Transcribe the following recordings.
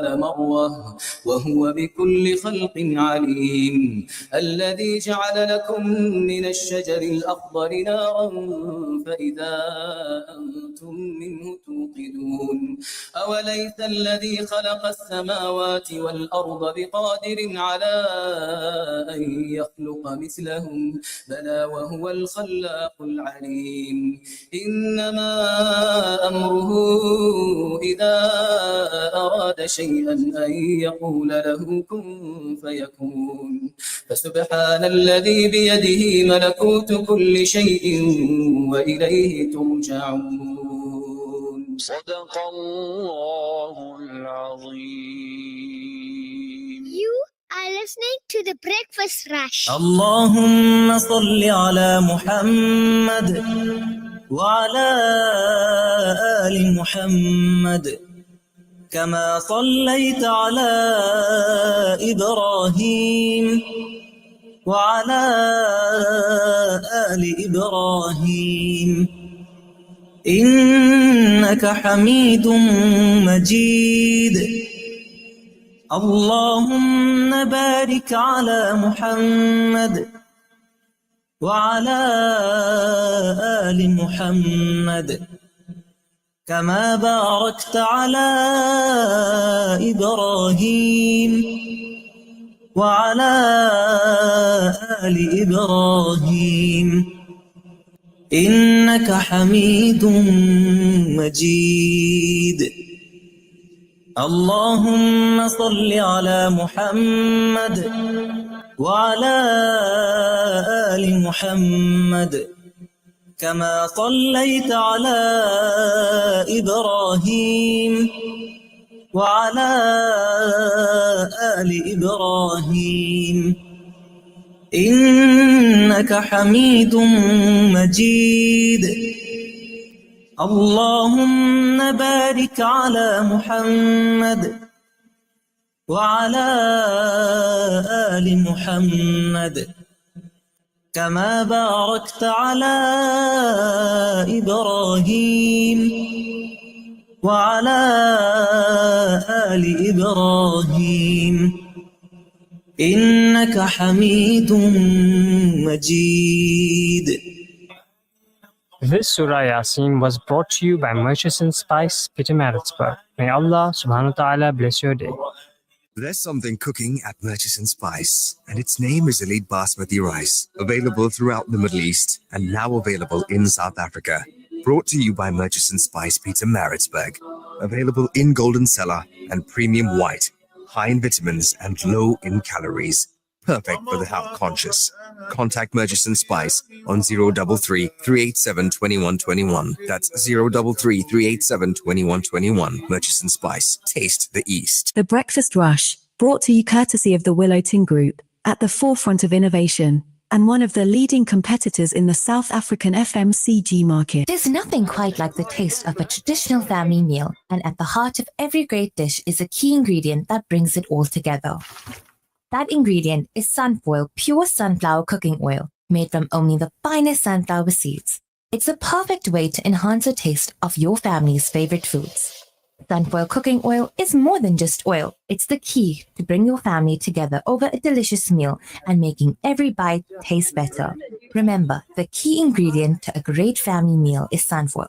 مرة وهو بكل خلق عليم الذي جعل لكم من الشجر الأخضر نارا فإذا أنتم منه توقدون أوليس الذي خلق السماوات والأرض بقادر على أن يخلق مثلهم بلى وهو الخلاق العليم إنما أمره إذا أراد شيئا أن يقول له كن فيكون فسبحان الذي بيده ملكوت كل شيء وإليه ترجعون صدق الله العظيم. You are listening to the Breakfast Rush. اللهم صل على محمد وعلى آل محمد كما صليت على إبراهيم وعلى آل إبراهيم إنك حميد مجيد. اللهم بارك على محمد وعلى آل محمد كما باركت على إبراهيم وعلى آل إبراهيم إنك حميد مجيد. اللهم صل على محمد وعلى آل محمد كما صليت على إبراهيم وعلى آل إبراهيم إنك حميد مجيد. اللهم بارك على محمد وعلى آل محمد كما باركت على إبراهيم وعلى آل إبراهيم إنك حميد مجيد. This Surah Yasin was brought to you by Murchison Spice, Peter Maritzburg. May Allah subhanahu wa ta'ala bless your day. There's something cooking at Murchison Spice, and its name is Elite Basmati Rice, available throughout the Middle East and now available in South Africa. Brought to you by Murchison Spice, Peter Maritzburg. Available in Golden Cellar and Premium White, high in vitamins and low in calories. Perfect for the health conscious. Contact Murchison Spice on 033 387 2121. That's 033 387 2121. Murchison Spice. Taste the East. The Breakfast Rush, brought to you courtesy of the Willow Tin Group, at the forefront of innovation and one of the leading competitors in the South African FMCG market. There's nothing quite like the taste of a traditional family meal, and at the heart of every great dish is a key ingredient that brings it all together. That ingredient is Sunfoil Pure Sunflower Cooking Oil, made from only the finest sunflower seeds. It's the perfect way to enhance the taste of your family's favorite foods. Sunfoil Cooking Oil is more than just oil. It's the key to bring your family together over a delicious meal and making every bite taste better. Remember, the key ingredient to a great family meal is Sunfoil.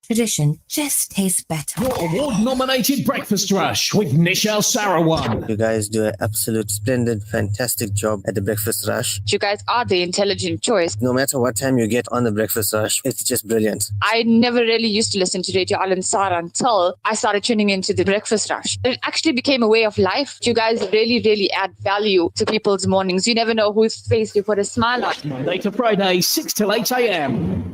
Tradition just tastes better. Your award-nominated Breakfast Rush with Nichal Sarawan. You guys do an absolute splendid, fantastic job at the Breakfast Rush. You guys are the intelligent choice. No matter what time you get on the Breakfast Rush, it's just brilliant. I never really used to listen to Radio Al Ansar until I started tuning into the Breakfast Rush. It actually became a way of life. You guys really, really add value to people's mornings. You never know whose face you put a smile on. Monday to Friday, 6 till 8 a.m.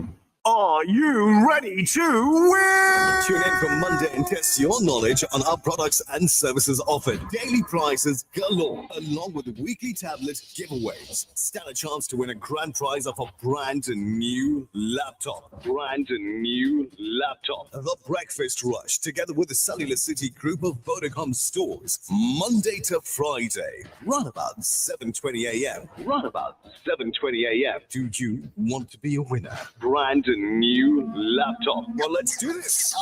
Are you ready to win? Tune in from Monday and test your knowledge on our products and services offered. Daily prizes galore, along with weekly tablet giveaways. Stand a chance to win a grand prize of a brand new laptop. The Breakfast Rush, together with the Cellular City group of Vodacom stores. Monday to Friday, run about 7:20 a.m. Do you want to be a winner? Brand new laptop. Well, let's do this.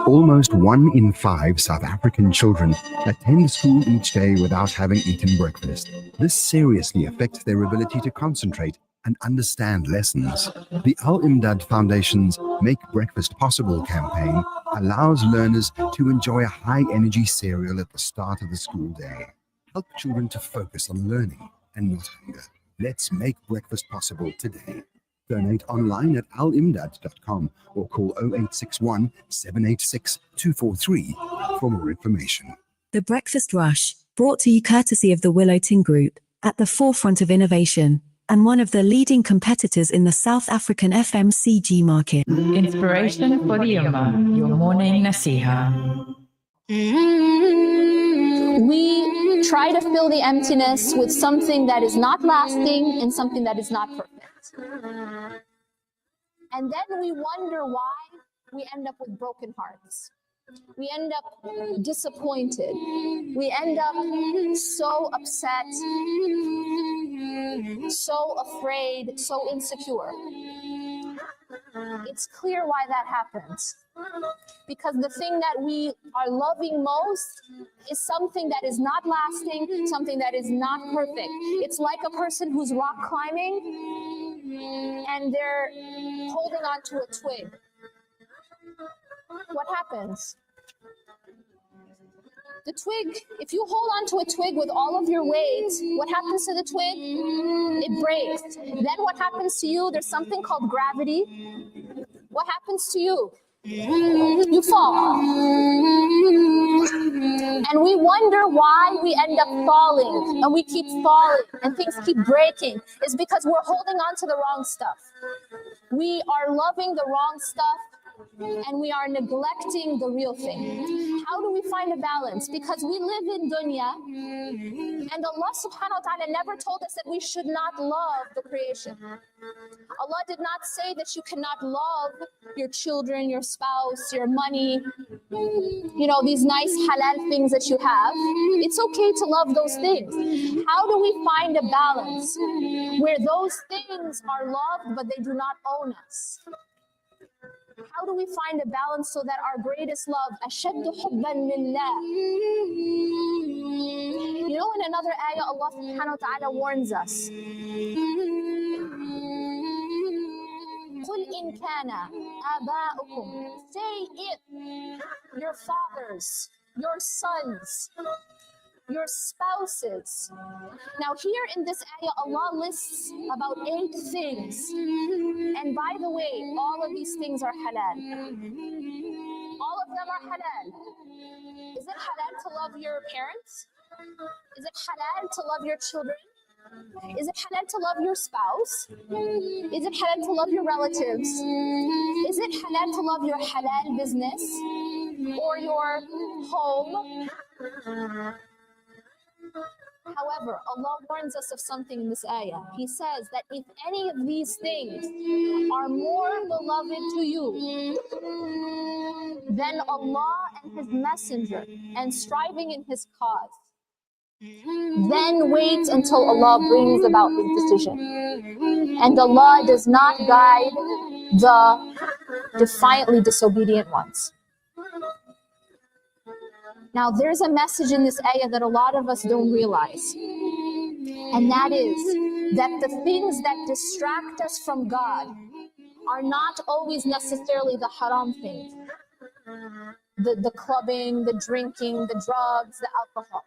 Almost 1 in 5 South African children attend school each day without having eaten breakfast. This seriously affects their ability to concentrate and understand lessons. The Al-Imdad Foundation's Make Breakfast Possible campaign allows learners to enjoy a high-energy cereal at the start of the school day. Help children to focus on learning and not hunger. Let's make breakfast possible today. Donate online at alimdad.com or call 0861 786 243 for more information. The Breakfast Rush, brought to you courtesy of the Willow Tin Group, at the forefront of innovation, and one of the leading competitors in the South African FMCG market. Inspiration for the Ummah, your morning nasiha. We try to fill the emptiness with something that is not lasting and something that is not perfect. And then we wonder why we end up with broken hearts. We end up disappointed. We end up so upset, so afraid, so insecure. It's clear why that happens. Because the thing that we are loving most is something that is not lasting, something that is not perfect. It's like a person who's rock climbing and they're holding on to a twig. What happens? The twig, if you hold on to a twig with all of your weight, what happens to the twig? It breaks. Then what happens to you? There's something called gravity. What happens to you? You fall. And we wonder why we end up falling, and we keep falling, and things keep breaking. It's because we're holding on to the wrong stuff. We are loving the wrong stuff, and we are neglecting the real thing. How do we find a balance? Because we live in dunya, and Allah subhanahu wa ta'ala never told us that we should not love the creation. Allah did not say that you cannot love your children, your spouse, your money, these nice halal things that you have. It's okay to love those things. How do we find a balance where those things are loved but they do not own us? How do we find a balance so that our greatest love, أَشَدُّ حُبًّا لِلَّهِ. In another ayah, Allah subhanahu wa ta'ala warns us. قُلْ إِنْ كَانَ آبَاؤُكُمْ. Say if your fathers, your sons, your spouses. Now here in this ayah, Allah lists about 8 things. And by the way, all of these things are halal. All of them are halal. Is it halal to love your parents? Is it halal to love your children? Is it halal to love your spouse? Is it halal to love your relatives? Is it halal to love your halal business or your home? However, Allah warns us of something in this ayah. He says that if any of these things are more beloved to you than Allah and His Messenger and striving in His cause, then wait until Allah brings about His decision. And Allah does not guide the defiantly disobedient ones. Now, there's a message in this ayah that a lot of us don't realize. And that is that the things that distract us from God are not always necessarily the haram things. The clubbing, the drinking, the drugs, the alcohol.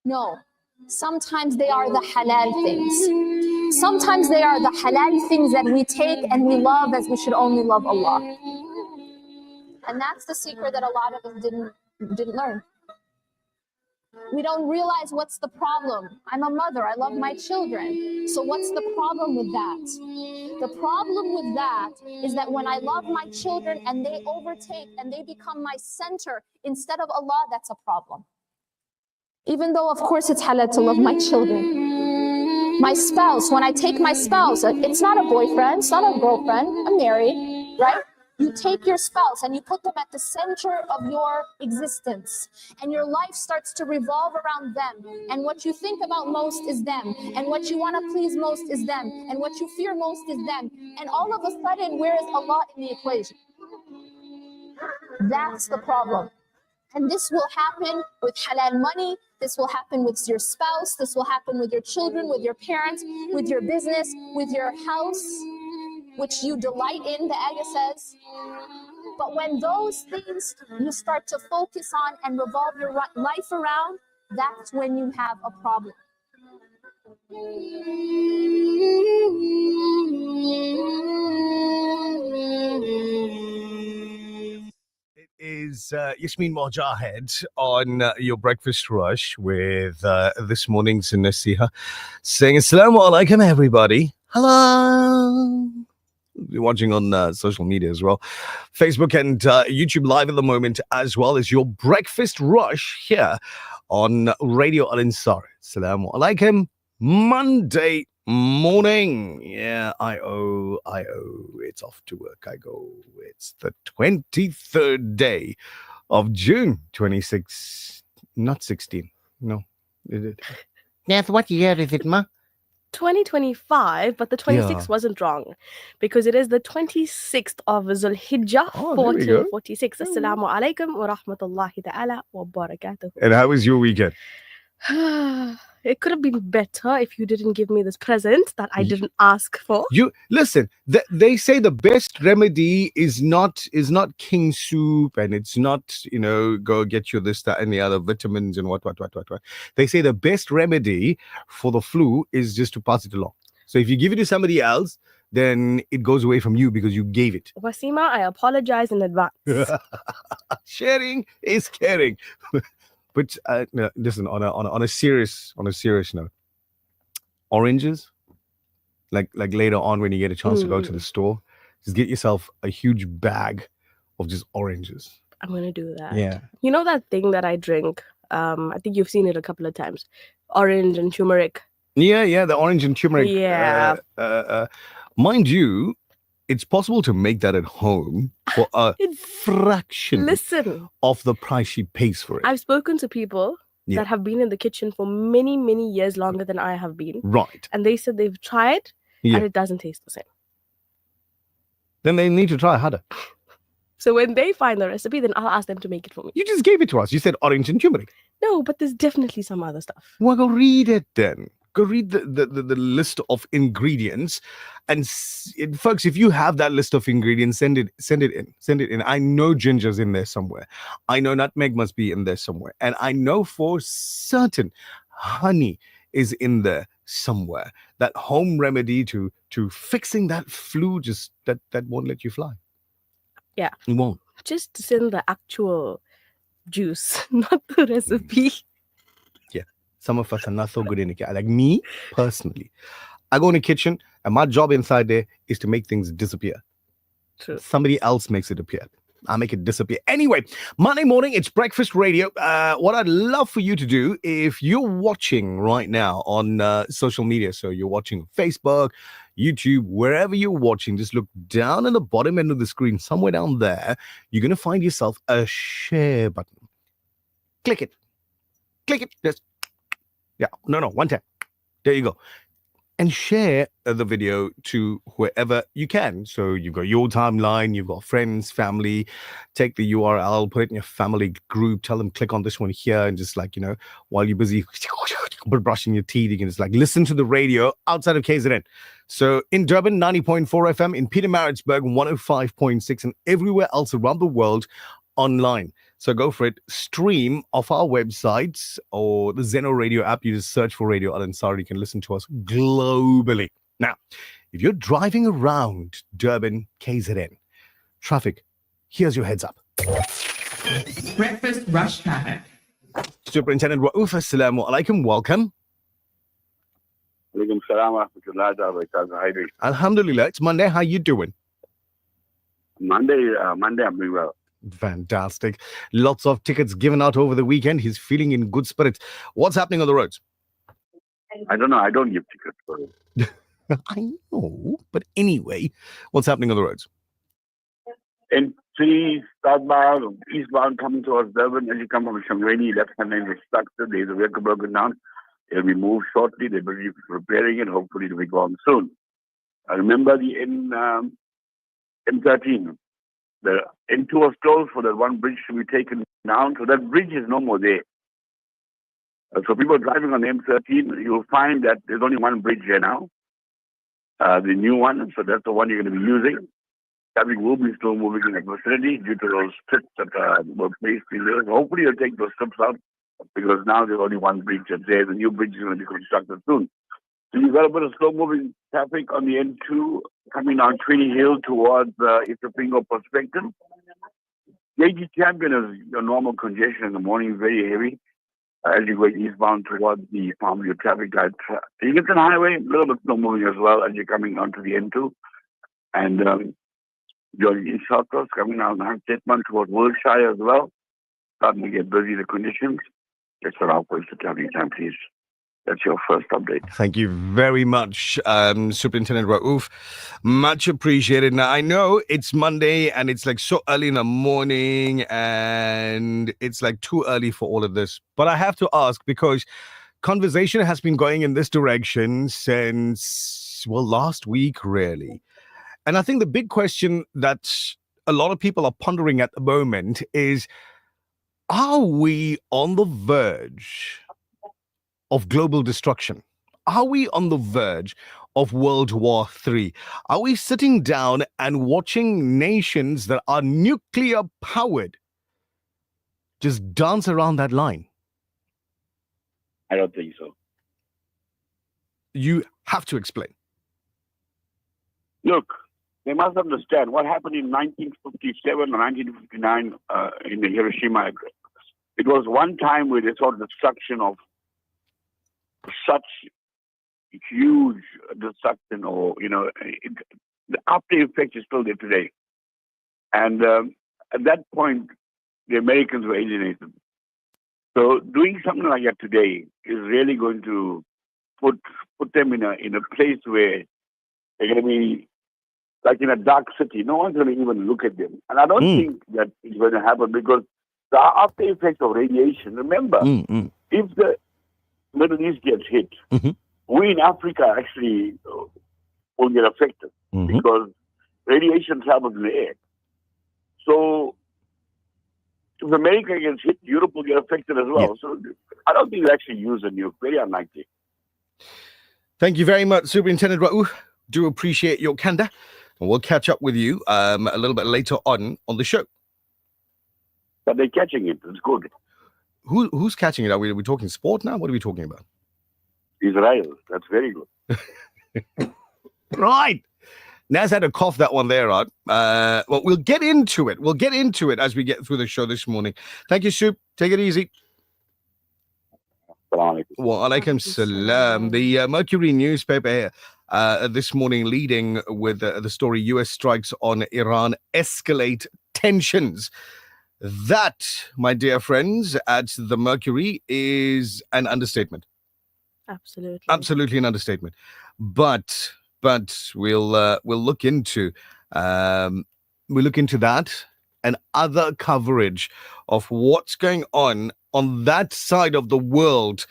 No, sometimes they are the halal things. Sometimes they are the halal things that we take and we love as we should only love Allah. And that's the secret that a lot of us didn't learn. We don't realize what's the problem. I'm a mother, I love my children. So what's the problem with that? The problem with that is that when I love my children and they overtake and they become my center instead of Allah, that's a problem. Even though, of course, it's halal to love my children. My spouse, when I take my spouse, it's not a boyfriend, it's not a girlfriend, I'm married, right? You take your spouse and you put them at the center of your existence, and your life starts to revolve around them, and what you think about most is them, and what you want to please most is them, and what you fear most is them, and all of a sudden, where is Allah in the equation? That's the problem. And this will happen with halal money. This will happen with your spouse. This will happen with your children, with your parents, with your business, with your house, which you delight in, the ayah says. But when those things you start to focus on and revolve your life around, that's when you have a problem. Is Yasmin Mojahed on your breakfast rush with this morning's Nasiha, saying Assalamu alaikum, everybody. Hello. You're watching on social media as well, Facebook and YouTube live at the moment, as well as your breakfast rush here on Radio Al Ansar. Assalamu alaikum. Monday morning. Yeah, I owe. It's off to work. I go. It's the 23rd day of June, 26, not 16. No. Yes, what year is it, Ma? 2025, but the 26th wasn't wrong because it is the 26th of Zulhijjah, 1446. Assalamu alaikum wa rahmatullahi ta'ala wa barakatuh. And how was your weekend? It could have been better if you didn't give me this present that I didn't ask for. You listen. They say the best remedy is not king soup, and it's not go get you this, that, and the other vitamins and what. They say the best remedy for the flu is just to pass it along. So if you give it to somebody else, then it goes away from you because you gave it. Wasima, I apologize in advance. Sharing is caring. But no, listen, on a serious note, oranges, like later on when you get a chance to go to the store, just get yourself a huge bag of just oranges. I'm gonna do that. Yeah. You know that thing that I drink? I think you've seen it a couple of times. Orange and turmeric. Yeah, the orange and turmeric. Yeah. Mind you, it's possible to make that at home for a fraction of the price she pays for it. I've spoken to people that have been in the kitchen for many, many years longer than I have been. Right. And they said they've tried and it doesn't taste the same. Then they need to try harder. So when they find the recipe, then I'll ask them to make it for me. You just gave it to us. You said orange and turmeric. No, but there's definitely some other stuff. Well, go read it then. Go read the list of ingredients, and folks, if you have that list of ingredients, send it in. I know ginger's in there somewhere. I know nutmeg must be in there somewhere, and I know for certain honey is in there somewhere. That home remedy to fixing that flu, just that won't let you fly. Yeah, it won't. Just send the actual juice, not the recipe. Some of us are not so good in it. Like me, personally, I go in the kitchen and my job inside there is to make things disappear. True. Somebody else makes it appear. I make it disappear. Anyway, Monday morning, it's breakfast radio. What I'd love for you to do, if you're watching right now on social media, so you're watching Facebook, YouTube, wherever you're watching, just look down at the bottom end of the screen, somewhere down there, you're going to find yourself a share button. Click it. Just one tap. There you go. And share the video to whoever you can. So you've got your timeline, you've got friends, family. Take the URL, put it in your family group, tell them click on this one here, and just while you're busy brushing your teeth, you can just listen to the radio outside of KZN. So in Durban, 90.4 FM, in Pietermaritzburg, 105.6, and everywhere else around the world online. So go for it. Stream off our websites or the Zeno Radio app. You just search for Radio Al Ansar. You can listen to us globally. Now, if you're driving around Durban, KZN, traffic, here's your heads up. Breakfast rush traffic. Superintendent Rauf, assalamu alaikum. Welcome. Alaikum salam wa rahmatullahi wa barakatuh. Alhamdulillah. It's Monday. How you doing? Monday, I'm doing well. Fantastic. Lots of tickets given out over the weekend. He's feeling in good spirits. What's happening on the roads? I don't know. I don't give tickets for it. I know. But anyway, what's happening on the roads? N3, southbound, eastbound coming towards Durban. As you come from Shamweni, left-hand lane is stuck. There's a vehicle broken down. It'll be moved shortly. They will be repairing it. Hopefully it'll be gone soon. I remember the M13. The N2 was closed for that one bridge to be taken down. So that bridge is no more there. So people driving on the M13, you'll find that there's only one bridge there now, the new one. So that's the one you're going to be using. Traffic will be slow moving in that vicinity due to those strips that were placed in there. Hopefully they'll take those strips out because now there's only one bridge that's there. The new bridge is going to be constructed soon. So you've got a bit of slow moving traffic on the N2 coming down Trini Hill towards Itapingo Perspective. JG Champion is your normal congestion in the morning, very heavy. As you go eastbound towards the Farmview traffic light. Higginson Highway, a little bit slow moving as well as you're coming onto the N2. And George East South Coast coming down Statement towards Wiltshire as well. Starting to get busy, the conditions. That's what I'll post the traffic time, please. That's your first update. Thank you very much, Superintendent Raouf. Much appreciated. Now, I know it's Monday and it's like so early in the morning and it's like too early for all of this. But I have to ask because conversation has been going in this direction since, well, last week, really. And I think the big question that a lot of people are pondering at the moment is, are we on the verge of global destruction? Are we on the verge of World War III? Are we sitting down and watching nations that are nuclear powered just dance around that line? I don't think so. You have to explain. Look, they must understand what happened in 1957 or 1959 in the Hiroshima. It was one time where they saw destruction of such huge destruction, or the after effect is still there today. And at that point, the Americans were alienated. So doing something like that today is really going to put them in a place where they're going to be like in a dark city. No one's going to even look at them. And I don't think that it's going to happen because the after effects of radiation. Remember, if the Middle East gets hit, we in Africa actually will get affected because radiation travels in the air. So if America gets hit, Europe will get affected as well. So I don't think they actually use a nuke. Very unlikely. Thank you very much, Superintendent Raouf. Do appreciate your candor. And we'll catch up with you a little bit later on the show. But they're catching it. It's good. Who's catching it? Are we talking sport now? What are we talking about? Israel. That's very good. Right. Naz had to cough that one there, right? Well, we'll get into it. We'll get into it as we get through the show this morning. Thank you, Soup. Take it easy. Wa alaikum salam. The Mercury newspaper this morning leading with the story US strikes on Iran escalate tensions. That, my dear friends, at the Mercury is an understatement. Absolutely. Absolutely an understatement. But we'll look into that and other coverage of what's going on that side of the world.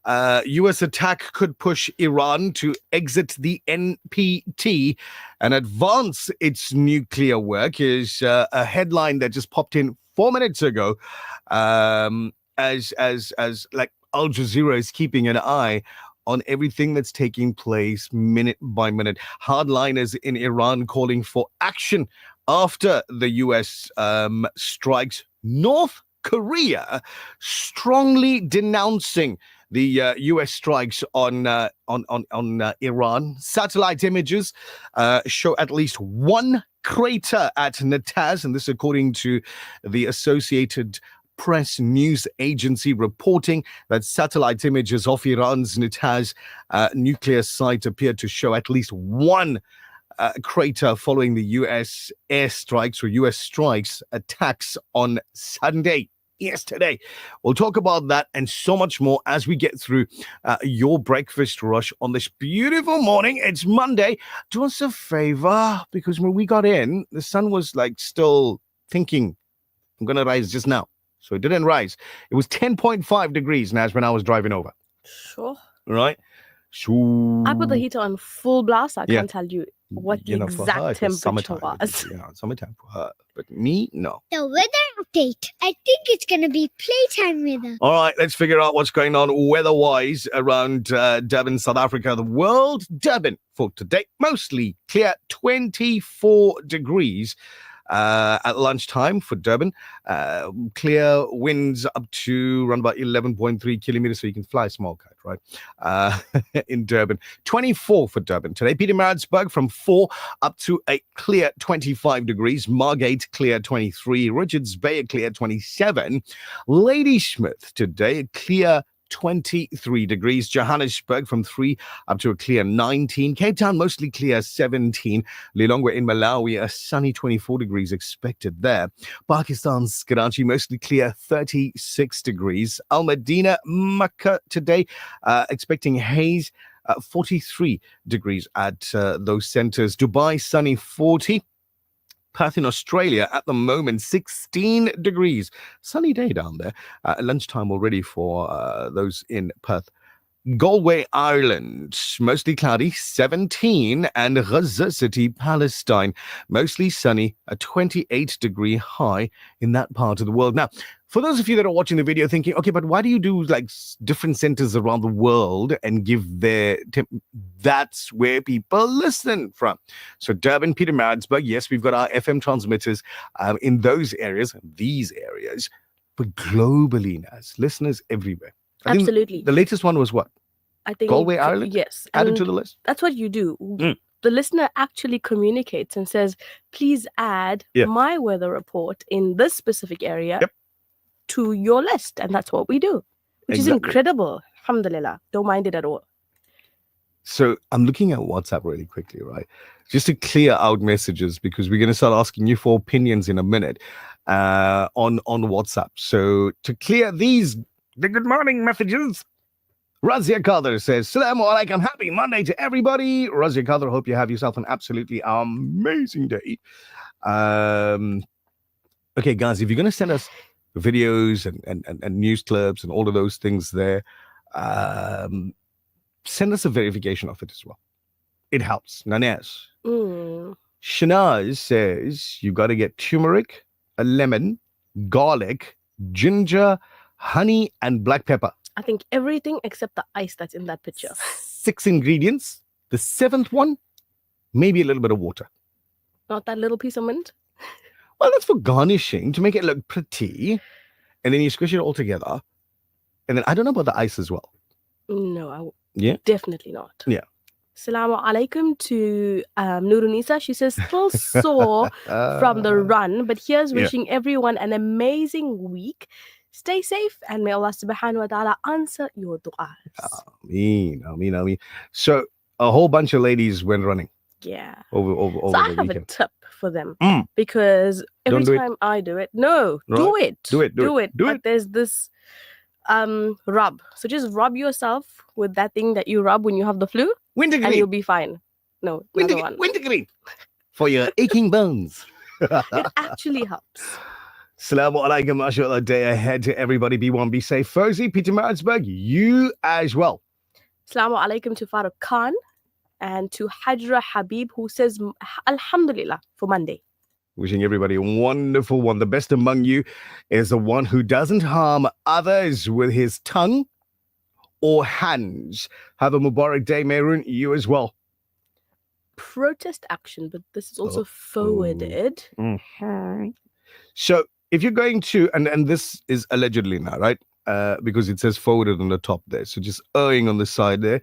U.S. attack could push Iran to exit the NPT and advance its nuclear work is a headline that just popped in 4 minutes ago. As like Al Jazeera is keeping an eye on everything that's taking place minute by minute. Hardliners in Iran calling for action after the U.S. strikes. North Korea strongly denouncing the U.S. strikes on Iran. Satellite images show at least one crater at Natanz, and this according to the Associated Press news agency reporting that satellite images of Iran's Natanz nuclear site appear to show at least one crater following the U.S. airstrikes or U.S. strikes attacks on Sunday. Yesterday. We'll talk about that and so much more as we get through your breakfast rush on this beautiful morning. It's Monday. Do us a favor, because when we got in, the sun was like still thinking, I'm going to rise just now. So it didn't rise. It was 10.5 degrees, Naz, when I was driving over. Sure. Right? So I put the heater on full blast. I can't tell you. what the You know, for her, exact it was temperature summertime. was. You know, summertime for her. But me, no. The weather update. I think it's gonna be playtime weather. All right, let's figure out what's going on weather-wise around Durban, South Africa. The world, Durban, for today, mostly clear, 24 degrees. At lunchtime for Durban, clear winds up to around about 11.3 kilometers, so you can fly a small kite, right? In Durban, 24 for Durban today. Pietermaritzburg from 4 up to a clear 25 degrees. Margate clear 23. Richards Bay clear 27. Ladysmith today clear 23 degrees. Johannesburg from 3 up to a clear 19. Cape Town mostly clear 17. Lilongwe in Malawi, a sunny 24 degrees expected there. Pakistan's Karachi mostly clear 36 degrees. Al Madina, Makkah today expecting haze 43 degrees at those centers. Dubai sunny 40. Perth in Australia at the moment, 16 degrees. Sunny day down there. Lunchtime already for those in Perth. Galway, Ireland, mostly cloudy, 17. And Gaza City, Palestine, mostly sunny, a 28-degree high in that part of the world. Now, for those of you that are watching the video thinking, okay, but why do you do like different centers around the world and give their that's where people listen from. So Durban, Pietermaritzburg, yes, we've got our FM transmitters in those areas, these areas, but globally, Naz, listeners everywhere. I think Absolutely. the latest one was what? I think Galway, Ireland? Yes. Added to the list? That's what you do. The listener actually communicates and says, please add Yeah. my weather report in this specific area to your list. And that's what we do, which is Exactly. incredible. Alhamdulillah. Don't mind it at all. So I'm looking at WhatsApp really quickly, right? Just to clear out messages because we're going to start asking you for opinions in a minute on WhatsApp. So to clear these, the good morning messages. Razia Kader says, Salaam alaikum, happy Monday to everybody. Razia Kader, hope you have yourself an absolutely amazing day. Okay, guys, if you're going to send us videos and news clips and all of those things there, send us a verification of it as well. It helps. Nanes. Shanaz says, you got to get turmeric, a lemon, garlic, ginger, honey, and black pepper. I think everything except the ice that's in that picture. 6 ingredients. The 7th one, maybe a little bit of water. Not that little piece of mint. Well, that's for garnishing, to make it look pretty. And then you squish it all together. And then I don't know about the ice as well. No, Yeah? definitely not. Yeah. Assalamu alaikum to Nurunisa. She says, still sore from the run, but here's wishing everyone an amazing week. Stay safe and may Allah subhanahu wa ta'ala answer your du'as. Ameen. So a whole bunch of ladies went running. Yeah. Over So the I have weekend. a tip for them because every Don't do it. time I do it, no, Right. do it. Do it. But there's this rub. So just rub yourself with that thing that you rub when you have the flu. Wintergreen. And you'll be fine. No, another one. Wintergreen. For your aching bones. It actually helps. Assalamu alaikum, mashallah, day ahead to everybody. Be one, be safe. Fauzi, Pietermaritzburg, you as well. Assalamu alaikum to Farooq Khan and to Hajra Habib who says Alhamdulillah for Monday. Wishing everybody a wonderful one. The best among you is the one who doesn't harm others with his tongue or hands. Have a Mubarak day, Mehrun, you as well. Protest action, but this is also forwarded. So if you're going to, and this is allegedly now, right? Because it says forwarded on the top there. So just erring on the side there.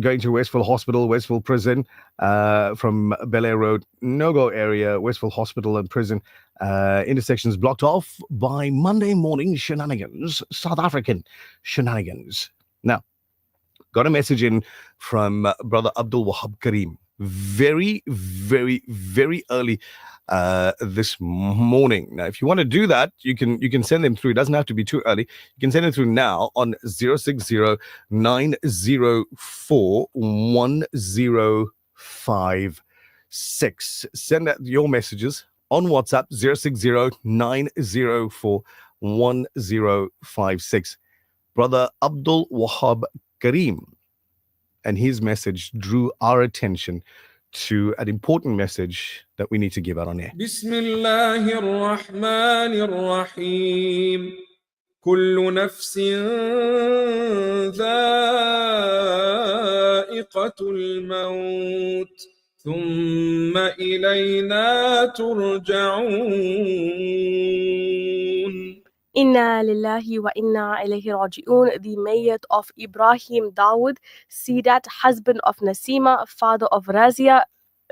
Going to Westville Hospital, Westville Prison, from Bel Air Road, no-go area, Westville Hospital and Prison. Intersections blocked off by Monday morning shenanigans, South African shenanigans. Now, got a message in from Brother Abdul Wahab Karim. Very, very, very early this morning. Now, if you want to do that, you can send them through. It doesn't have to be too early. You can send them through now on 060-904-1056. Send out your messages on WhatsApp 060-904-1056. Brother Abdul Wahab Karim. And his message drew our attention to an important message that we need to give out on air. بسم الله الرحمن الرحيم كل نفس ذائقة الموت ثم إلينا ترجعون. Inna lillahi wa inna ilayhi raji'un. The mayat of Ibrahim Dawood, Sidat, husband of Nasima, father of Razia,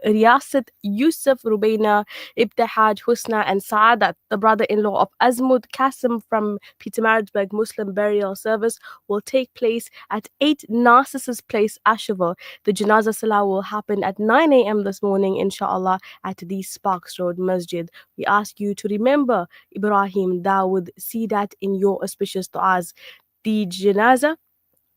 Riyasat, Yusuf, Rubaina, Ibtihaj, Husna, and Saadat, the brother-in-law of Azmud Cassim from Pietermaritzburg Muslim burial service, will take place at 8 Narcissus Place, Ashover. The Janazah Salah will happen at 9 a.m. this morning, inshallah, at the Sparks Road Masjid. We ask you to remember Ibrahim Dawood, see that in your auspicious du'as. The Janazah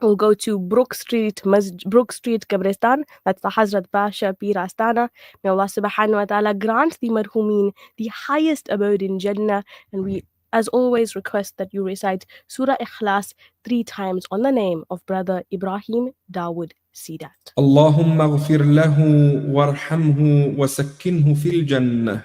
will go to Brook Street Qabristan. That's the Hazrat Basha Pir Astana. May Allah subhanahu wa ta'ala grant the marhumin the highest abode in Jannah. And we, as always, request that you recite Surah Ikhlas 3 times on the name of brother Ibrahim Dawood Sidat. اللهم اغفر له وارحمه وسكنه في الجنة.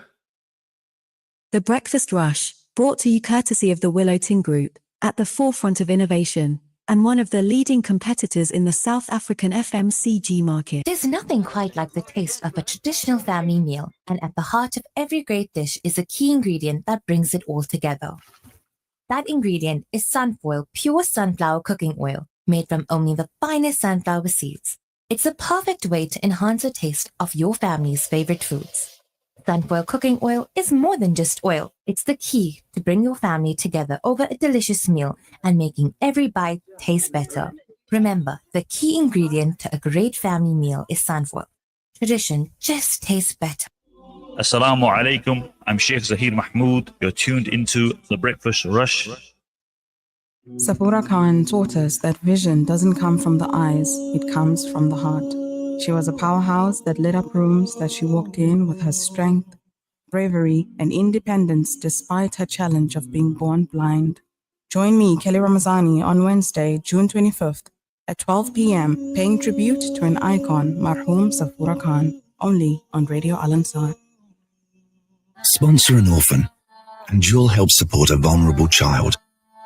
The Breakfast Rush, brought to you courtesy of the Willow Tin Group, at the forefront of innovation, and one of the leading competitors in the South African FMCG market. There's nothing quite like the taste of a traditional family meal, and at the heart of every great dish is a key ingredient that brings it all together. That ingredient is sunfoil, pure sunflower cooking oil, made from only the finest sunflower seeds. It's a perfect way to enhance the taste of your family's favorite foods. Sunfoil cooking oil is more than just oil. It's the key to bring your family together over a delicious meal and making every bite taste better. Remember, the key ingredient to a great family meal is sunfoil. Tradition just tastes better. Assalamu alaikum. I'm Sheikh Zahir Mahmood. You're tuned into The Breakfast Rush. Safura Khan taught us that vision doesn't come from the eyes, it comes from the heart. She was a powerhouse that lit up rooms that she walked in with her strength, bravery, and independence despite her challenge of being born blind. Join me, Kelly Ramazani, on Wednesday, June 25th at 12 p.m., paying tribute to an icon, Marhoom Safura Khan, only on Radio Al Ansar. Sponsor an orphan, and you'll help support a vulnerable child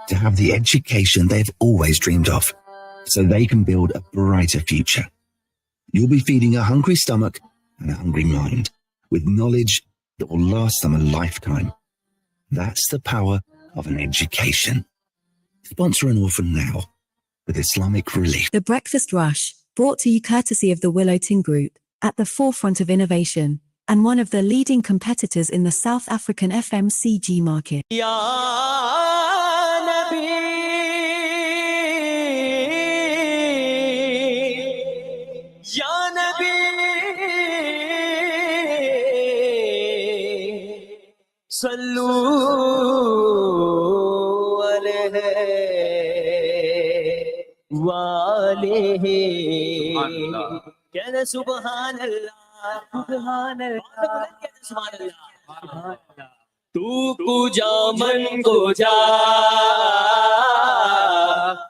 to have the education they've always dreamed of, so they can build a brighter future. You'll be feeding a hungry stomach and a hungry mind with knowledge that will last them a lifetime. That's the power of an education. Sponsor an orphan now with Islamic Relief. The Breakfast Rush, brought to you courtesy of the Willow Tin Group, at the forefront of innovation, and one of the leading competitors in the South African FMCG market. Sallu alayhi wa alihi. Kehna subhanallah, subhanallah, subhanallah. Tu puja man ko ja,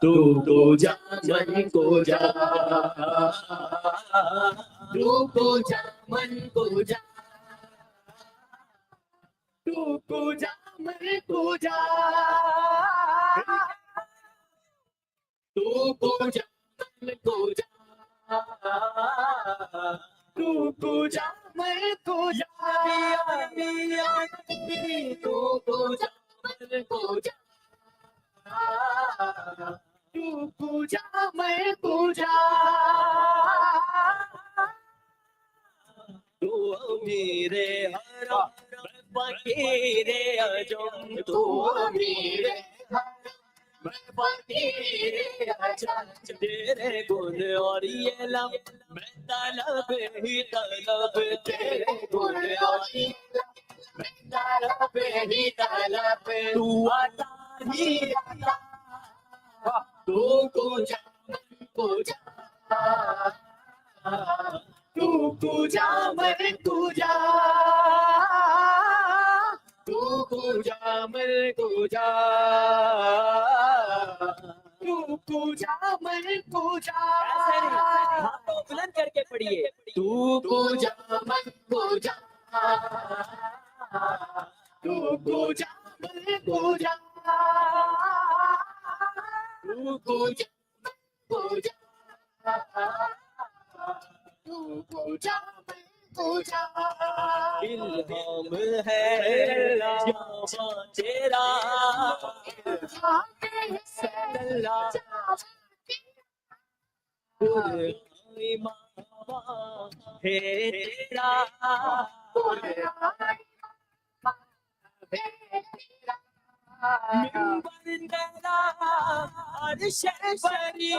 tu puja man ko ja, tu puja man ko ja. Tu puja man puja, tu puja man puja, tu puja man puja, tu puja man puja, tu puja man puja. Tu mere haram fakire ajam, tu mere haram fakire ajam. Tere gun aur ye lam main talab hi talab, tere gun aur ye lam main talab hi talab. Tu ata hi ata, tu puja man puja, tu puja man puja, tu puja man puja, tu पूजा मन पूजा हाथों बुलंद करके पढ़िए तू पूजा मन पूजा तू पूजा मन पूजा तू पूजा पूजा तू पूजा मन पूजा इल्हाम है जामा तेरा है तेरा मिंबर तेरा अर्श बरी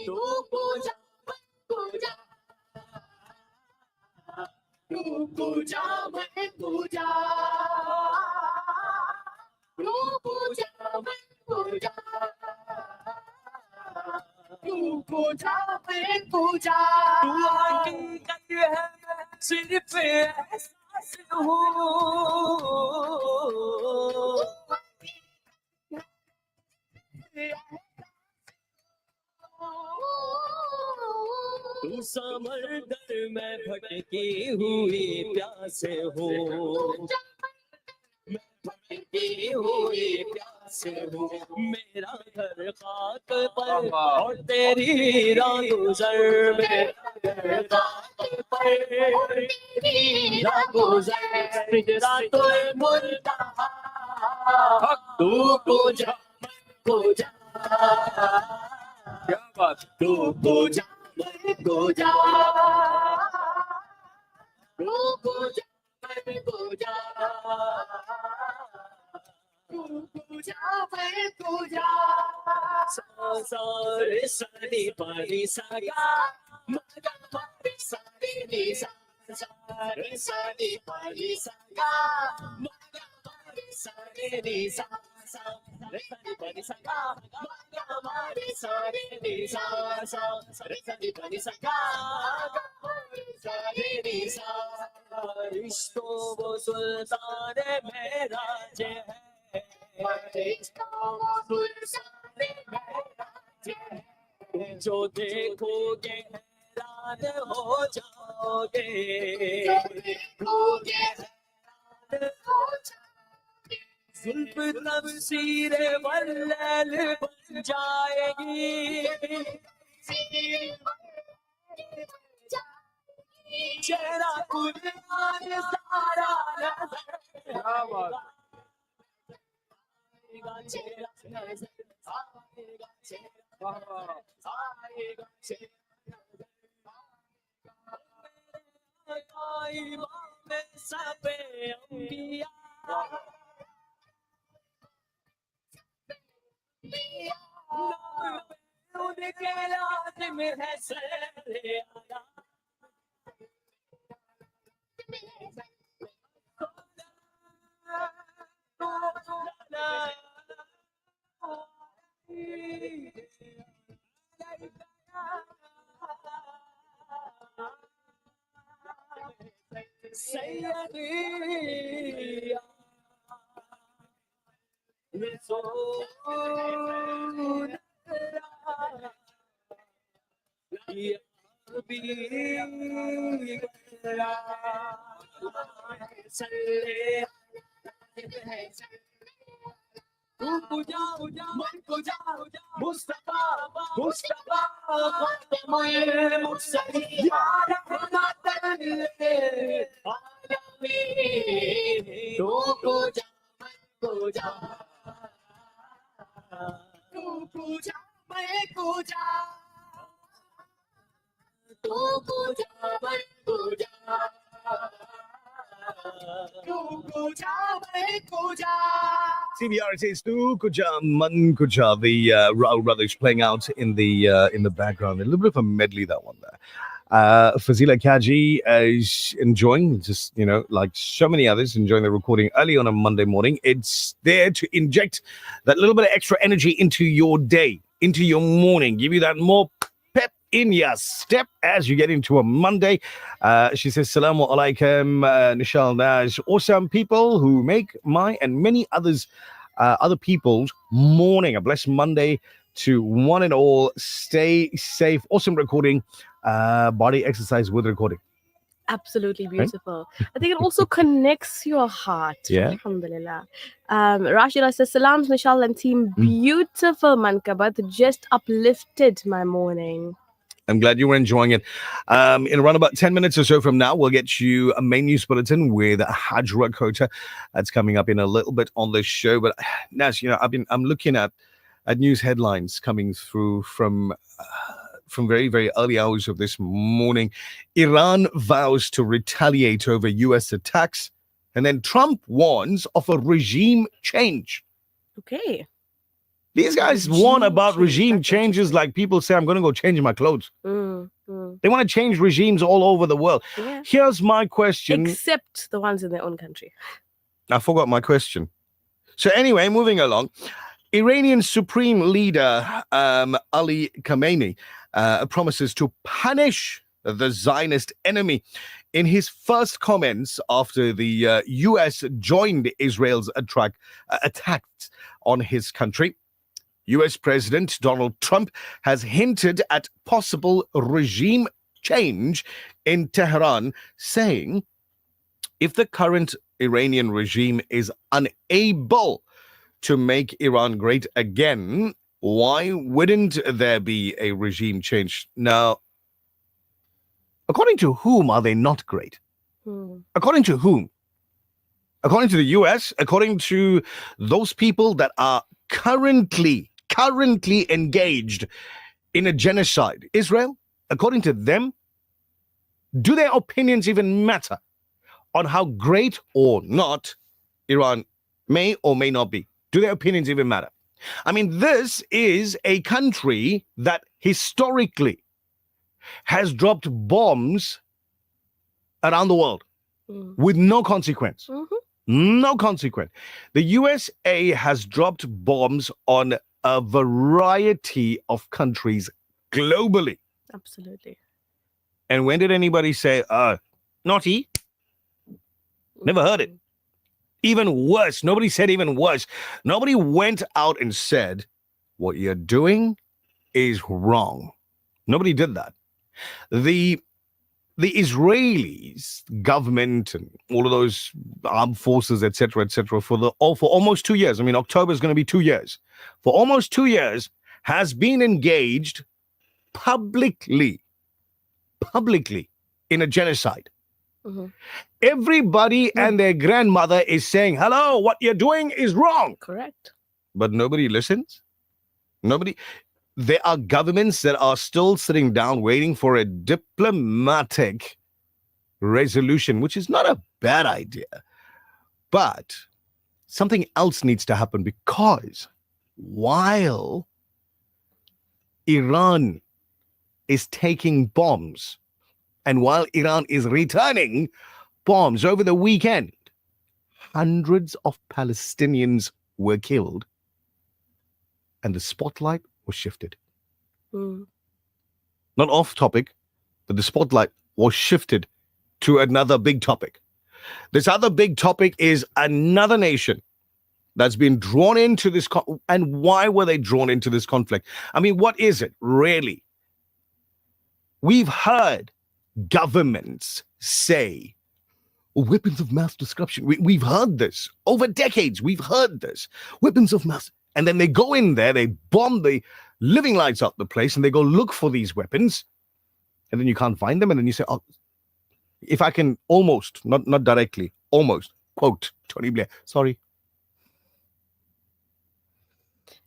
तू पूजा पूजा तू पूजा मन पूजा तू पूजा मन पूजा तू पूजा मन पूजा तू हकीकत है सिर्फ एहसास हूँ तू समंदर में भटकी हुई प्यास हो मैं भटकी हुई प्यास हो मेरा घर खाक पर और तेरी राह गुजर मेरा घर खाक पर तेरी राह गुजर तेरा तो मुर्दा तू पूजा पूजा क्या बात तू पूजा मन पूजा तू पूजा मन पूजा तू पूजा मन पूजा सारे सनी पानी सागा मगा पानी सारे नी सारे सनी पानी सागा मगा पानी सारे नी सारे सनी पानी सागा मगा पानी सारे नी सारे सनी पानी सागा सारे नी रिश्तों वो सुल्तान मेरा जे है रिश्तों वो सुल्तान मेरा जे है जो देखोगे हैरान हो जाओगे जो देखोगे हैरान हो जाओगे जुल्फ तफसीर वल्लैल बन जाएगी चेहरा कुरान सारा नजर आएगा चेहरा नजर आएगा चेहरा आएगा चेहरा इमाम सबे अंबिया उनके लाज़िम है सरे आला सैयदी रसूल या हबीब सल्ले तू पूजा मन पूजा मुस्तफा मुस्तफा खातमुल मुरसलीन या रहमतल लिल आलमीन तू पूजा मन पूजा तू पूजा मन पूजा तू पूजा मन पूजा CBR says "Tu Kuja Man Kuja." The Rao Brothers playing out in the background. A little bit of a medley, that one there. Fazila Kaji is enjoying, just like so many others, enjoying the recording early on a Monday morning. It's there to inject that little bit of extra energy into your day, into your morning, give you that more pep in your step as you get into a Monday. She says, Salamu alaikum, Nichal, Naz. Awesome people who make my and many other people's morning a blessed Monday to one and all. Stay safe. Awesome recording. Body exercise with recording. Absolutely beautiful. I think it also connects your heart. Yeah. Alhamdulillah. Rashida says, Salams, Nichal and team. Beautiful mankabat. Just uplifted my morning. I'm glad you were enjoying it. In around about 10 minutes or so from now, we'll get you a main news bulletin with Hajj Rakota. That's coming up in a little bit on the show. But Naz, I'm looking at news headlines coming through from very, very early hours of this morning. Iran vows to retaliate over U.S. attacks. And then Trump warns of a regime change. Okay. These guys warn about regime changes like people say, I'm going to go change my clothes. They want to change regimes all over the world. Yeah. Here's my question. Except the ones in their own country. I forgot my question. So anyway, moving along. Iranian Supreme Leader Ali Khamenei promises to punish the Zionist enemy. In his first comments after the U.S. joined Israel's attacks on his country, U.S. President Donald Trump has hinted at possible regime change in Tehran, saying if the current Iranian regime is unable to make Iran great again, why wouldn't there be a regime change? Now, according to whom are they not great? According to whom? According to the US? According to those people that are currently engaged in a genocide? Israel? According to them? Do their opinions even matter on how great or not Iran may or may not be? Do their opinions even matter? I mean, this is a country that historically has dropped bombs around the world with no consequence. No consequence. The USA has dropped bombs on a variety of countries globally. Absolutely. And when did anybody say, naughty? Never heard it. Even worse. Nobody said even worse. Nobody went out and said, what you're doing is wrong. Nobody did that. The Israelis government and all of those armed forces, etc., for almost 2 years. I mean, October is going to be 2 years. For almost 2 years, has been engaged publicly in a genocide. Everybody and their grandmother is saying, hello, what you're doing is wrong. Correct. But nobody listens. Nobody. There are governments that are still sitting down waiting for a diplomatic resolution, which is not a bad idea. But something else needs to happen, because while Iran is taking bombs and while Iran is returning bombs over the weekend, hundreds of Palestinians were killed and the spotlight was shifted. Not off topic, but the spotlight was shifted to another big topic. This other big topic is another nation that's been drawn into this. And why were they drawn into this conflict? I mean, what is it really? We've heard governments say weapons of mass destruction. We've heard this over decades. We've heard this. Weapons of mass. And then they go in there, they bomb the living lights out the place, and they go look for these weapons. And then you can't find them. And then you say, oh, if I can almost, not directly, almost, quote Tony Blair, sorry.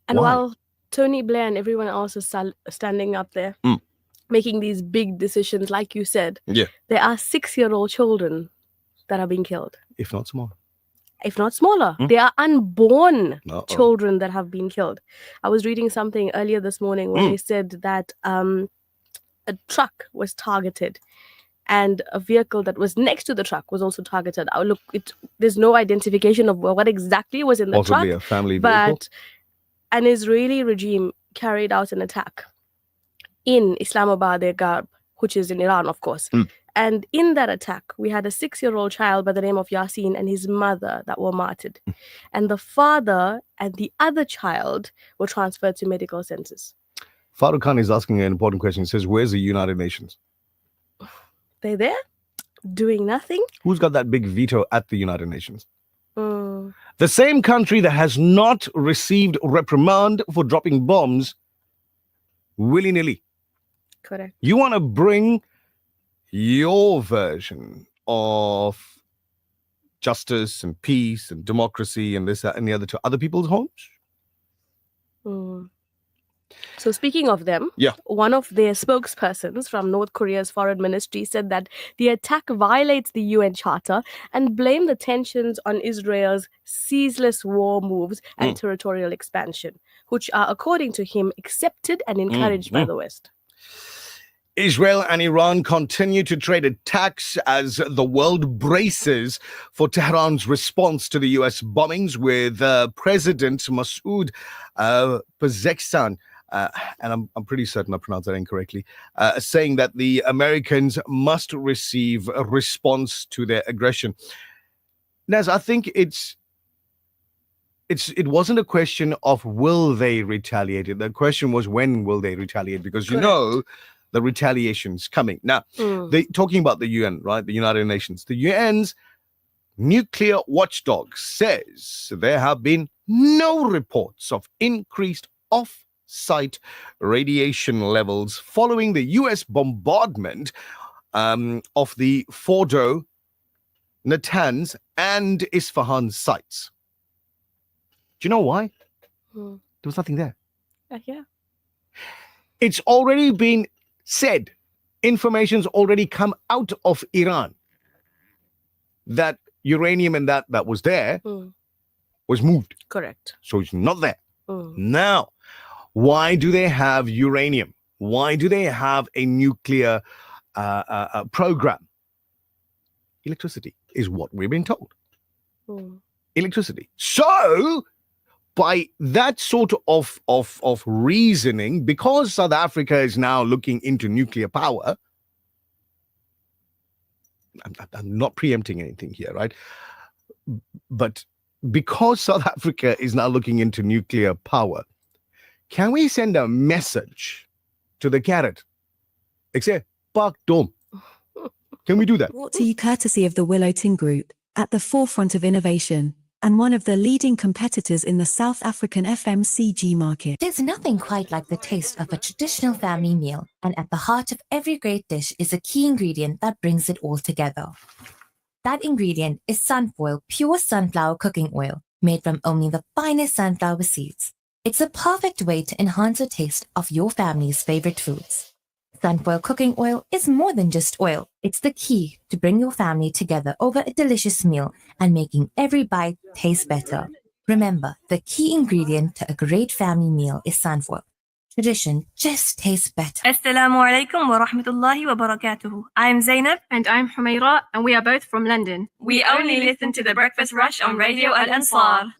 And while Tony Blair and everyone else is standing up there, making these big decisions, like you said, there are 6-year-old children that are being killed. If not smaller. If not smaller. They are unborn children that have been killed. I was reading something earlier this morning where they said that a truck was targeted and a vehicle that was next to the truck was also targeted. There's no identification of what exactly was in the Possibly truck. a family vehicle. But an Israeli regime carried out an attack in Islamabad, Garb, which is in Iran, of course. And in that attack, we had a 6-year-old child by the name of Yasin and his mother that were martyred. And the father and the other child were transferred to medical centers. Farooq Khan is asking an important question. He says, where's the United Nations? They're there, doing nothing. Who's got that big veto at the United Nations? Mm. The same country that has not received reprimand for dropping bombs willy-nilly. Correct. You want to bring your version of justice and peace and democracy and this, that, and the other to other people's homes? Mm. So speaking of them, Yeah. one of their spokespersons from North Korea's foreign ministry said that the attack violates the UN Charter and blamed the tensions on Israel's ceaseless war moves and territorial expansion, which are, according to him, accepted and encouraged by the West. Israel and Iran continue to trade attacks as the world braces for Tehran's response to the US bombings, with President Masoud Pezeshkian, and I'm pretty certain I pronounced that incorrectly, saying that the Americans must receive a response to their aggression. Naz, I think it wasn't a question of will they retaliate. The question was when will they retaliate, because you know the retaliation's coming. Now, they talking about the UN, right? The United Nations. The UN's nuclear watchdog says there have been no reports of increased off-site radiation levels following the US bombardment of the Fordo, Natanz, and Isfahan sites. Do you know why? There was nothing there. Yeah. It's already been said, information's already come out of Iran that uranium and that was there was moved. Correct. So it's not there. Now, why do they have uranium? Why do they have a nuclear program? Electricity is what we've been told. Electricity. So, by that sort of reasoning, because South Africa is now looking into nuclear power, I'm not preempting anything here, right? But because South Africa is now looking into nuclear power, can we send a message to the carrot? Except, Park Dome. Can we do that? Brought to you courtesy of the Willow Tin Group, at the forefront of innovation, and one of the leading competitors in the South African FMCG market. There's nothing quite like the taste of a traditional family meal, and at the heart of every great dish is a key ingredient that brings it all together. That ingredient is Sunfoil pure sunflower cooking oil, made from only the finest sunflower seeds. It's a perfect way to enhance the taste of your family's favorite foods. Sunfoil cooking oil is more than just oil. It's the key to bring your family together over a delicious meal and making every bite taste better. Remember, the key ingredient to a great family meal is sunfoil. Tradition just tastes better. Assalamu alaikum wa rahmatullahi wa barakatuhu. I'm Zainab. And I'm Humaira, and we are both from London. We only listen to the Breakfast Rush on Radio Al Ansar.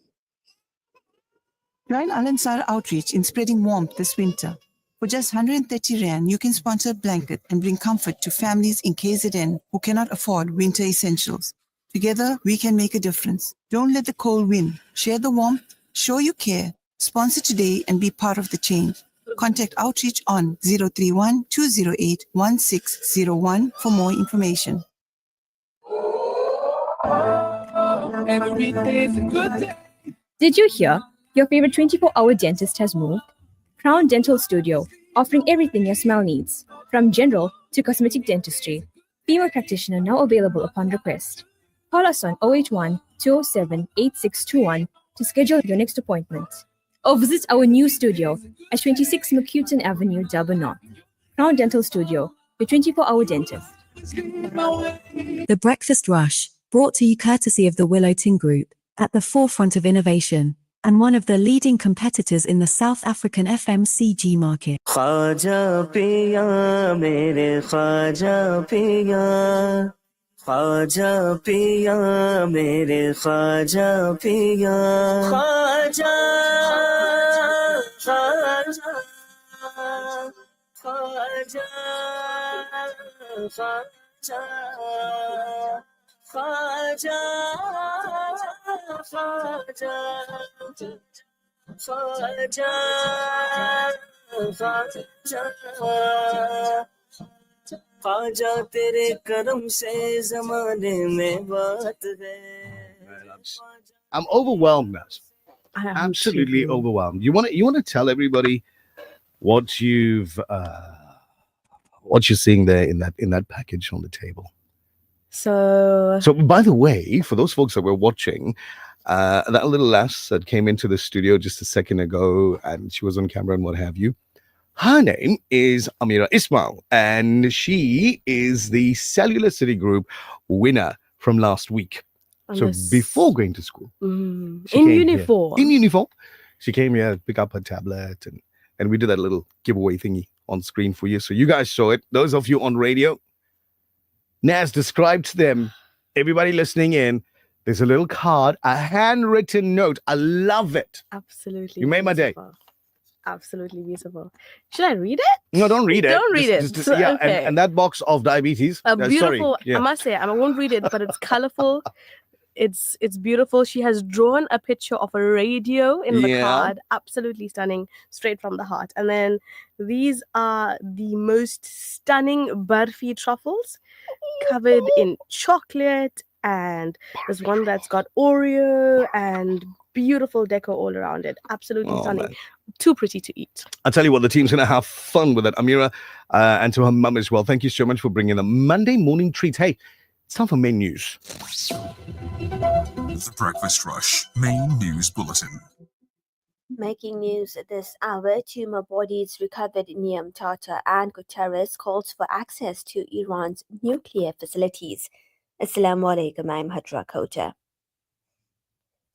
Join Al Ansar outreach in spreading warmth this winter. For just 130 Rand, you can sponsor a blanket and bring comfort to families in KZN who cannot afford winter essentials. Together, we can make a difference. Don't let the cold win. Share the warmth, show you care. Sponsor today and be part of the change. Contact Outreach on 031 208 1601 for more information. Did you hear? Your favorite 24-hour dentist has moved? Crown Dental Studio, offering everything your smile needs, from general to cosmetic dentistry. Female practitioner now available upon request. Call us on 081 207 8621 to schedule your next appointment. Or visit our new studio at 26 McCuton Avenue, Durban North. Crown Dental Studio, your 24-hour dentist. The Breakfast Rush, brought to you courtesy of the Willow Tin Group, at the forefront of innovation, and one of the leading competitors in the South African FMCG market. Khwaja piya mere khwaja piya, khwaja piya mere khwaja piya, khwaja khwaja khwaja Khwaja तेरे करम से जमाने में बात है. I'm overwhelmed, Naz. I am Absolutely too. overwhelmed. You want to tell everybody what you're seeing there in that package on the table. So by the way, for those folks that were watching, that little lass that came into the studio just a second ago and she was on camera and what have you, her name is Amira Ismail, and she is the Cellular City Group winner from last week. And So this- before going to school, she in came here. uniform. In uniform, she came here to pick up her tablet, and we did that little giveaway thingy on screen for you. So you guys saw it. Those of you on radio, Naz described to them, everybody listening in, there's a little card, a handwritten note. I love it. Absolutely. You made my day. beautiful. Absolutely beautiful. Should I read it? No, don't read it. Don't read it. Just, So, yeah, okay. and that box of diabetes. A Sorry. beautiful. Yeah. I must say, I won't read it, but it's colorful. It's beautiful. She has drawn a picture of a radio in the Yeah. card. Absolutely stunning, straight from the heart. And then these are the most stunning barfi truffles, covered in chocolate, and there's one that's got Oreo and beautiful decor all around it. Absolutely Oh, stunning. man. Too pretty to eat. I tell you what, the team's going to have fun with that. Amira, and to her mum as well. Thank you so much for bringing the Monday morning treat. Hey, it's time for main news. The Breakfast Rush Main News Bulletin. Making news this hour, 2 more bodies recovered near Mtata, and Guterres calls for access to Iran's nuclear facilities. Assalamu alaikum, I'm Hajra Kota.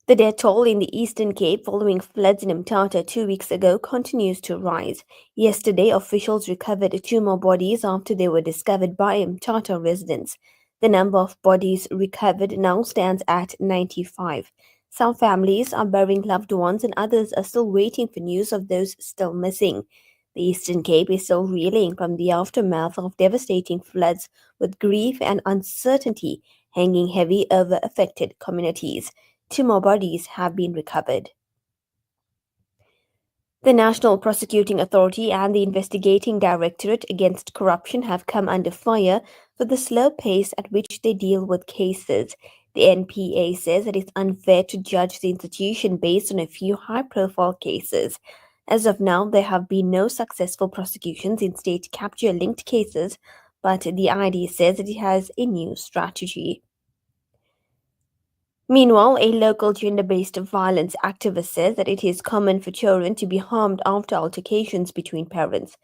The death toll in the Eastern Cape following floods in Mtata 2 weeks ago continues to rise. Yesterday, officials recovered 2 more bodies after they were discovered by Mtata residents. The number of bodies recovered now stands at 95. Some families are burying loved ones and others are still waiting for news of those still missing. The Eastern Cape is still reeling from the aftermath of devastating floods, with grief and uncertainty hanging heavy over affected communities. 2 more bodies have been recovered. The National Prosecuting Authority and the Investigating Directorate Against Corruption have come under fire for the slow pace at which they deal with cases. The NPA says that it's unfair to judge the institution based on a few high-profile cases. As of now, there have been no successful prosecutions in state capture-linked cases, but the ID says that it has a new strategy. Meanwhile, a local gender-based violence activist says that it is common for children to be harmed after altercations between parents.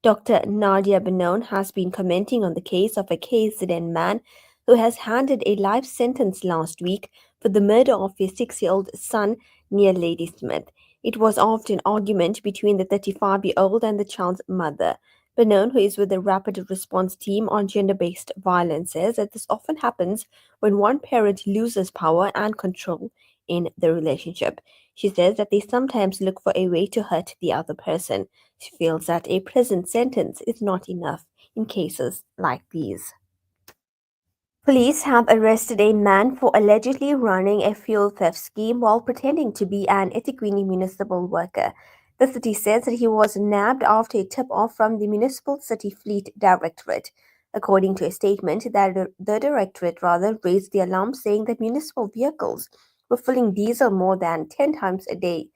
Dr. Nadia Benon has been commenting on the case of a KZN man who has handed a life sentence last week for the murder of his 6-year-old son near Ladysmith. It was after an argument between the 35-year-old and the child's mother. Benon, who is with the Rapid Response Team on Gender-Based Violence, says that this often happens when one parent loses power and control in the relationship. She says that they sometimes look for a way to hurt the other person. She feels that a prison sentence is not enough in cases like these. Police have arrested a man for allegedly running a fuel theft scheme while pretending to be an eThekwini municipal worker. The city says that he was nabbed after a tip-off from the Municipal City Fleet Directorate. According to a statement, that the directorate raised the alarm, saying that municipal vehicles were filling diesel more than 10 times a day.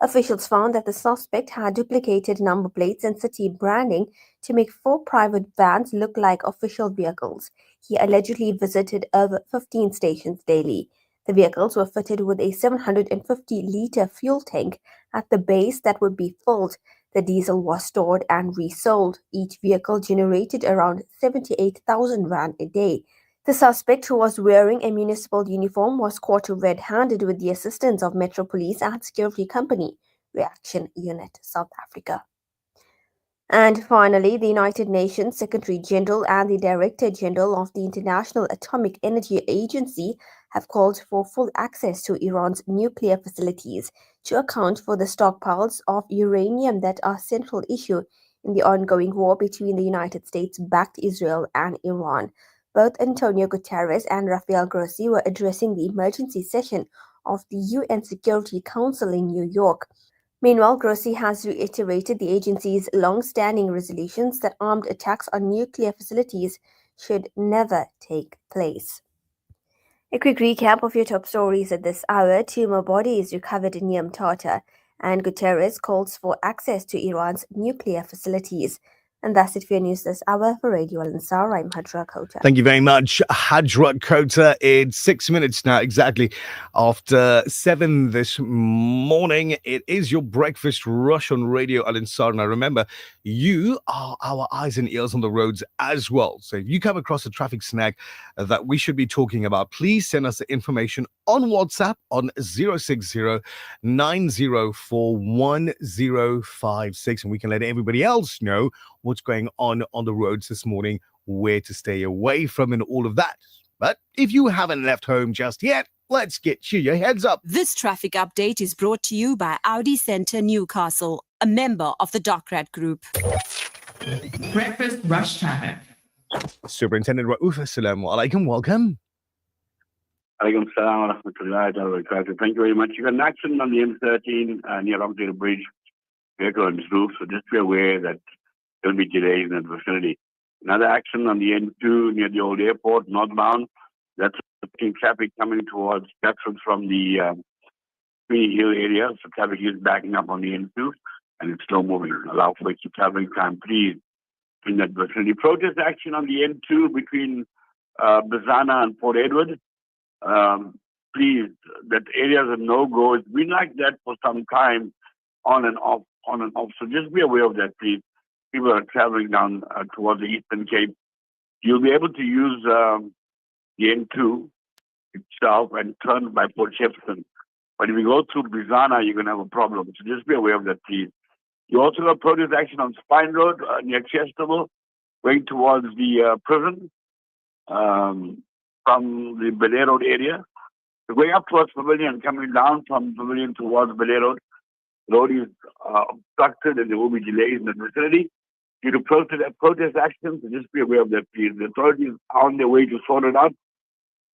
Officials found that the suspect had duplicated number plates and city branding to make 4 private vans look like official vehicles. He allegedly visited over 15 stations daily. The vehicles were fitted with a 750-litre fuel tank at the base that would be filled. The diesel was stored and resold. Each vehicle generated around 78,000 rand a day. The suspect, who was wearing a municipal uniform, was caught red-handed with the assistance of Metro Police and Security Company Reaction Unit South Africa. And finally, the United Nations Secretary General and the Director General of the International Atomic Energy Agency have called for full access to Iran's nuclear facilities to account for the stockpiles of uranium that are a central issue in the ongoing war between the United States-backed Israel and Iran. Both Antonio Guterres and Rafael Grossi were addressing the emergency session of the UN Security Council in New York. Meanwhile, Grossi has reiterated the agency's long-standing resolutions that armed attacks on nuclear facilities should never take place. A quick recap of your top stories at this hour. 2 more bodies recovered in Yom Tata, and Guterres calls for access to Iran's nuclear facilities. And that's it for your news this hour. For Radio Al-Ansar, I'm Hajra Kota. Thank you very much, Hajrat Kota. It's 6 minutes now, exactly after 7 this morning. It is your breakfast rush on Radio Al-Ansar. Now, remember, you are our eyes and ears on the roads as well. So if you come across a traffic snag that we should be talking about, please send us the information on WhatsApp on 060-9041-1056, and we can let everybody else know what's going on the roads this morning, where to stay away from, and all of that. But if you haven't left home just yet, let's get you your heads up. This traffic update is brought to you by Audi Centre Newcastle, a member of the Docrat Group. Breakfast rush traffic. Superintendent Rauf, assalamu alaikum, welcome. Alaikum salam wa rahmatullahi wa barakatuh. Thank you very much. You got an accident on the M13 near Rockdale Bridge, vehicle on its roof, so just be aware that there will be delays in that vicinity. Another accident on the N2 near the old airport, northbound. That's traffic coming towards Catford from the Queenie Hill area. So traffic is backing up on the N2 and it's slow moving. Allow for extra traveling time, please, in that vicinity. Protest action on the N2 between Bazana and Port Edward. Please, that area is a no-go. It's been like that for some time, on and off. So just be aware of that, please. People are traveling down towards the Eastern Cape. You'll be able to use the N2 itself and turn by Port Shepstone. But if you go through Bizana, you're going to have a problem. So just be aware of that, please. You also got protest action on Spine Road near Chesterville, going towards the prison from the Belay Road area. So going up towards Pavilion, coming down from Pavilion towards Belay Road. The road is obstructed and there will be delays in the vicinity. Due to protest actions, so just be aware of that, please. The authorities are on their way to sort it out.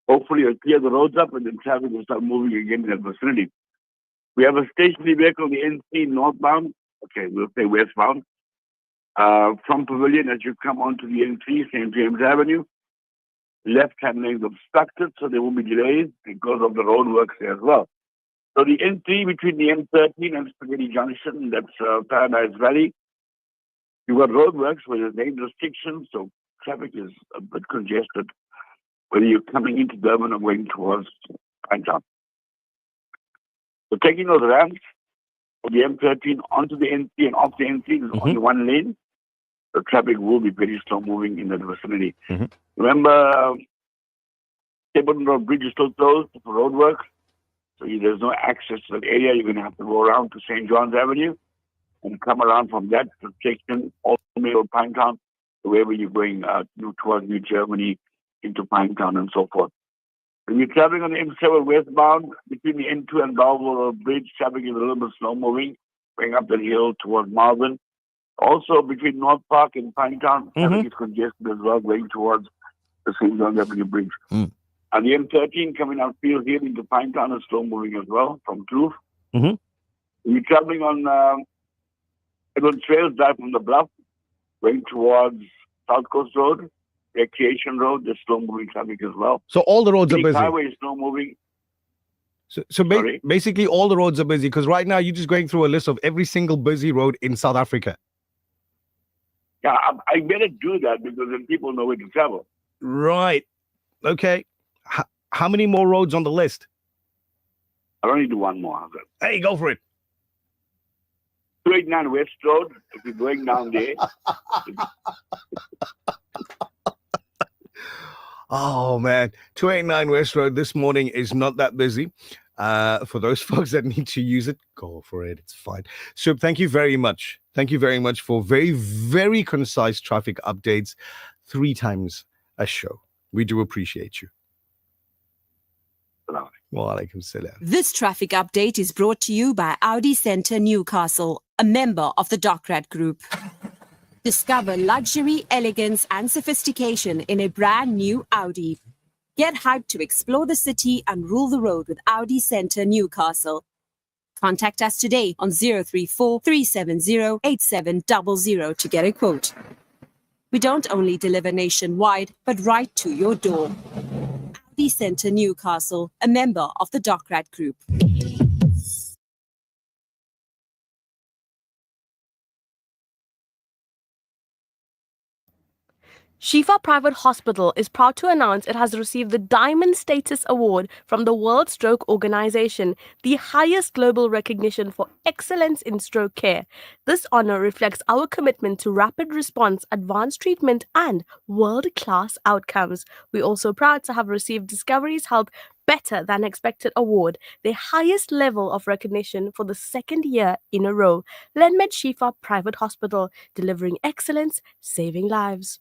Hopefully, it'll clear the roads up and then traffic will start moving again in that vicinity. We have a stationary vehicle, the NC northbound. Okay, we'll say westbound. From Pavilion, as you come onto the N3, St. James Avenue, left-hand lane is obstructed, so there will be delays because of the roadworks there as well. So the N3 between the M13 and Spaghetti Junction, that's Paradise Valley. You've got roadworks where there's lane restrictions, so traffic is a bit congested, whether you're coming into Durban or going towards Pinetown. So taking those ramps for the M13 onto the N3 and off the N3, there's only one lane. The traffic will be very slow moving in that vicinity. Remember, Stapleton Road Bridge is still closed for roadworks, so there's no access to that area. You're going to have to go around to St. John's Avenue and come around from that section all the way to Pinetown, wherever you're going towards New Germany, into Pinetown and so forth. When you're traveling on the M7 westbound, between the N2 and Balboa Bridge, traffic is a little bit slow moving, going up the hill towards Malvern. Also, between North Park and Pinetown, traffic is congested as well, going towards the St. John's Avenue Bridge. And the M13 coming out Field Hill into Pinetown is slow moving as well from Kloof. When you're traveling on Edward Trails, drive from the Bluff, going towards South Coast Road, Recreation Road, there's slow moving traffic as well. So all the roads are busy. Highway is slow moving. So basically all the roads are busy, because right now you're just going through a list of every single busy road in South Africa. Yeah, I better do that because then people know where to travel. Right. Okay. How many more roads on the list? I'll only do one more. Hey, go for it. 289 West Road, if you're going down there. Oh, man. 289 West Road this morning is not that busy. For those folks that need to use it, go for it. It's fine. So thank you very much. Thank you very much for very, very concise traffic updates 3 times a show. We do appreciate you. Wa alaikum salam. This traffic update is brought to you by Audi Centre Newcastle, a member of the Docrat Group. Discover luxury, elegance, and sophistication in a brand new Audi. Get hyped to explore the city and rule the road with Audi Centre Newcastle. Contact us today on 034 370 8700 to get a quote. We don't only deliver nationwide, but right to your door. Audi Centre Newcastle, a member of the Docrat Group. Shifa Private Hospital is proud to announce it has received the Diamond Status Award from the World Stroke Organization, the highest global recognition for excellence in stroke care. This honor reflects our commitment to rapid response, advanced treatment, and world-class outcomes. We're also proud to have received Discovery's Help Better Than Expected Award, the highest level of recognition for the second year in a row. Lenmed Shifa Private Hospital, delivering excellence, saving lives.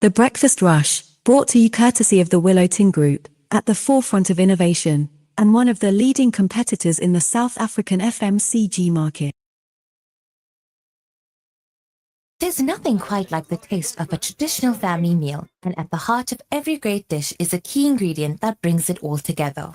The Breakfast Rush, brought to you courtesy of the Willow Tin Group, at the forefront of innovation, and one of the leading competitors in the South African FMCG market. There's nothing quite like the taste of a traditional family meal, and at the heart of every great dish is a key ingredient that brings it all together.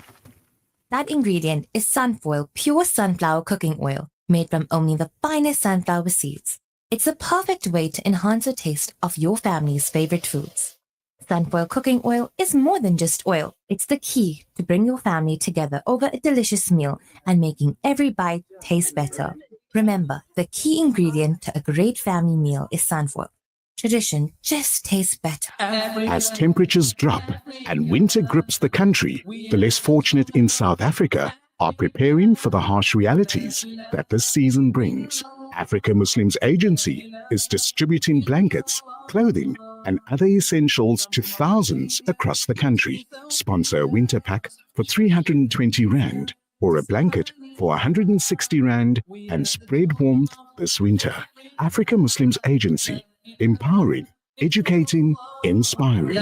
That ingredient is Sunfoil pure sunflower cooking oil, made from only the finest sunflower seeds. It's a perfect way to enhance the taste of your family's favorite foods. Sunfoil cooking oil is more than just oil. It's the key to bring your family together over a delicious meal and making every bite taste better. Remember, the key ingredient to a great family meal is sunfoil. Tradition just tastes better. As temperatures drop and winter grips the country, the less fortunate in South Africa are preparing for the harsh realities that this season brings. Africa Muslims Agency is distributing blankets, clothing, and other essentials to thousands across the country. Sponsor a winter pack for 320 Rand or a blanket for 160 Rand and spread warmth this winter. Africa Muslims Agency, empowering, educating, inspiring.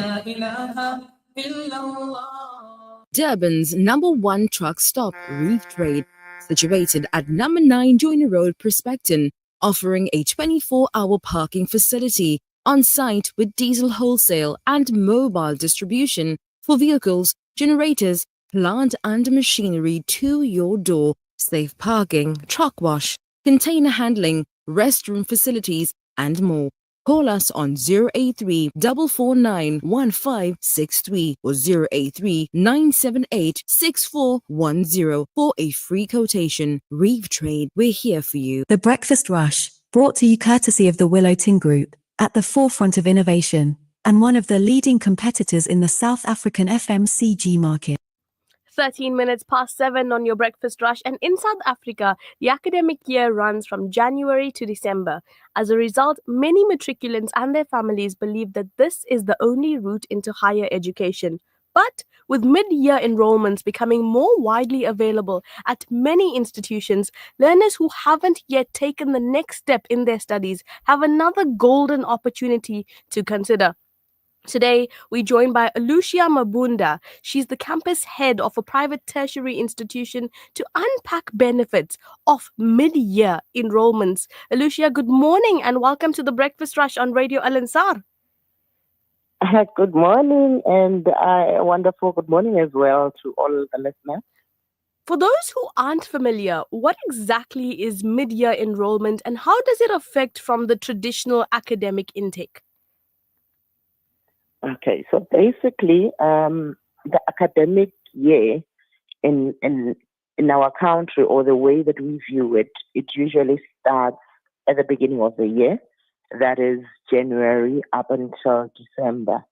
Durban's #1 truck stop, Reef Trade, situated at number 9 Joyner Road, Prospecton, offering a 24-hour parking facility on site with diesel wholesale and mobile distribution for vehicles, generators, plant and machinery to your door, safe parking, truck wash, container handling, restroom facilities, and more. Call us on 083 449 1563 or 083 978 6410 for a free quotation. Reef Trade, we're here for you. The Breakfast Rush, brought to you courtesy of the Willow Tin Group, at the forefront of innovation, and one of the leading competitors in the South African FMCG market. 13 minutes past 7 on your Breakfast Rush, and in South Africa, the academic year runs from January to December. As a result, many matriculants and their families believe that this is the only route into higher education. But with mid-year enrollments becoming more widely available at many institutions, learners who haven't yet taken the next step in their studies have another golden opportunity to consider. Today, we're joined by Alucia Mabunda. She's the campus head of a private tertiary institution to unpack benefits of mid-year enrollments. Alucia, good morning and welcome to the Breakfast Rush on Radio Al Ansar. Good morning, and a wonderful good morning as well to all the listeners. For those who aren't familiar, what exactly is mid-year enrollment and how does it affect from the traditional academic intake? Okay, so basically, the academic year in our country, or the way that we view it, it usually starts at the beginning of the year, that is January up until December.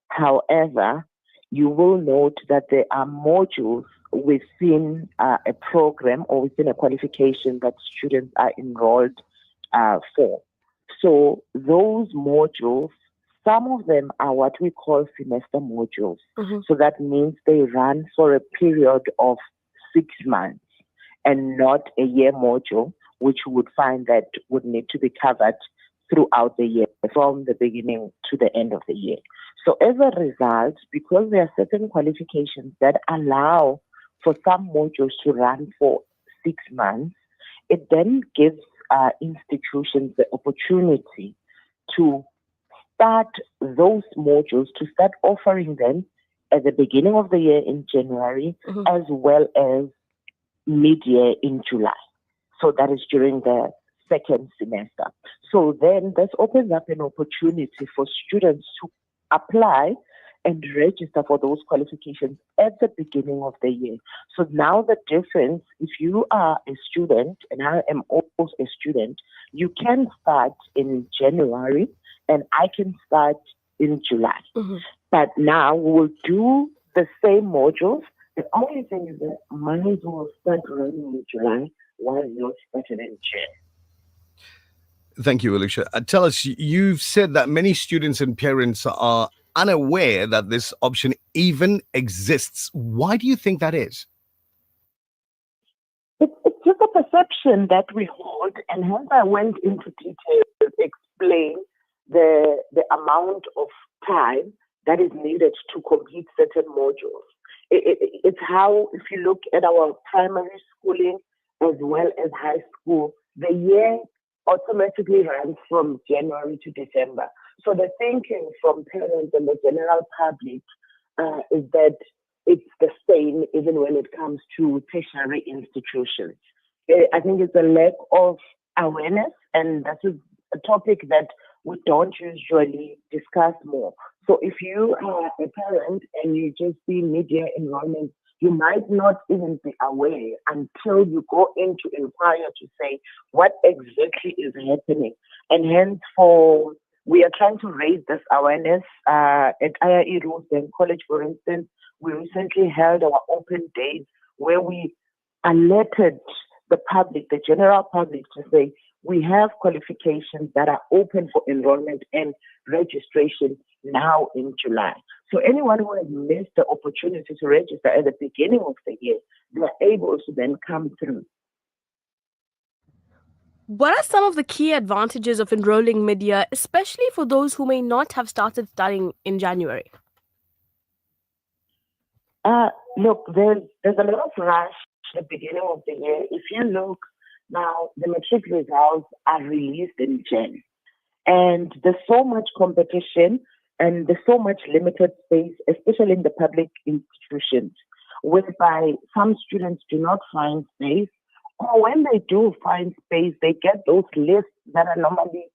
However, you will note that there are modules within a program or within a qualification that students are enrolled for. So those modules, some of them are what we call semester modules. So that means they run for a period of 6 months and not a year module, which you would find that would need to be covered throughout the year, from the beginning to the end of the year. So as a result, because there are certain qualifications that allow for some modules to run for 6 months, it then gives institutions the opportunity to start those modules, to start offering them at the beginning of the year in January, as well as mid-year in July. So that is during the second semester. So then this opens up an opportunity for students to apply and register for those qualifications at the beginning of the year. So now the difference, if you are a student, and I am also a student, you can start in January and I can start in July. But now we'll do the same modules. The only thing is that mine will start running in July while yours started in June. Thank you, Alicia. Tell us, you've said that many students and parents are unaware that this option even exists. Why do you think that is? It's just a perception that we hold, and hence I went into detail to explain the amount of time that is needed to complete certain modules. It's how, if you look at our primary schooling as well as high school, the year automatically runs from January to December. So the thinking from parents and the general public is that it's the same even when it comes to tertiary institutions. I think it's a lack of awareness, and that is a topic that we don't usually discuss more. So if you are a parent and you just see mid-year enrollment, you might not even be aware until you go in to inquire to say what exactly is happening. And hence, we are trying to raise this awareness at IIE Rosebank College, for instance. We recently held our open days where we alerted the public, the general public, to say we have qualifications that are open for enrollment and registration now in July. So anyone who has missed the opportunity to register at the beginning of the year, they are able to then come through. What are some of the key advantages of enrolling mid-year, especially for those who may not have started studying in January? Look, there's a lot of rush at the beginning of the year. If you look now, the matric results are released in Jan, and there's so much competition and there's so much limited space, especially in the public institutions, whereby some students do not find space, or when they do find space, they get those lists that are normally